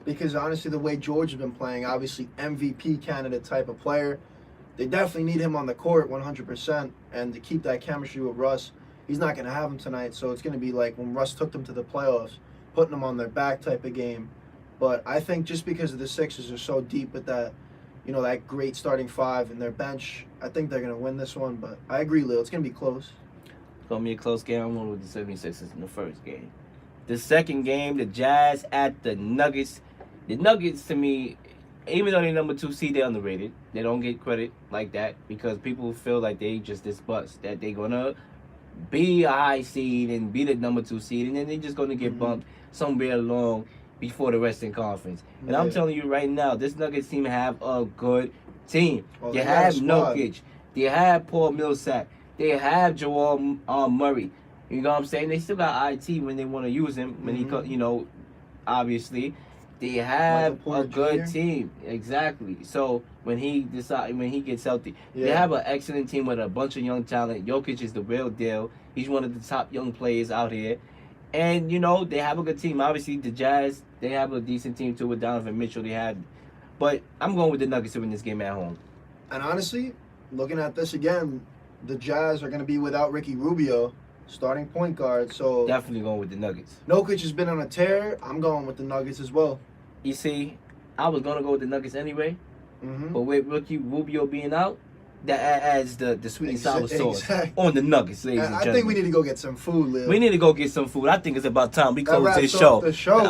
Because, honestly, the way George has been playing, obviously MVP candidate type of player, they definitely need him on the court 100%. And to keep that chemistry with Russ, he's not going to have him tonight. So it's going to be like when Russ took them to the playoffs, putting them on their back type of game. But I think just because of the Sixers are so deep with that, that great starting five and their bench, I think they're going to win this one. But I agree, Lil. It's going to be close. It's going to be a close game. I'm going with the 76ers in the first game. The second game, the Jazz at the Nuggets. The Nuggets, to me, even though they're number 2 seed, they're underrated. They don't get credit like that because people feel like they just this bust, that they're going to be a high seed and be the number 2 seed, and then they're just going to get bumped somewhere along before the Western Conference. And I'm telling you right now, this Nuggets team have a good team. Oh, they have Jokic. They have Paul Millsap. They have Jamal Murray. You know what I'm saying? They still got IT when they want to use him. When he, obviously, they have a good team. Exactly. So when he gets healthy, they have an excellent team with a bunch of young talent. Jokic is the real deal. He's one of the top young players out here. And, they have a good team. Obviously, the Jazz, they have a decent team, too, with Donovan Mitchell. But I'm going with the Nuggets to win this game at home. And honestly, looking at this again, the Jazz are going to be without Ricky Rubio, starting point guard. So definitely going with the Nuggets. Jokic has been on a tear. I'm going with the Nuggets as well. You see, I was going to go with the Nuggets anyway. But with Ricky Rubio being out, that adds the sweet and sour sauce on the Nuggets, ladies and gentlemen. I think we need to go get some food, Lil. We need to go get some food. I think it's about time we close this show.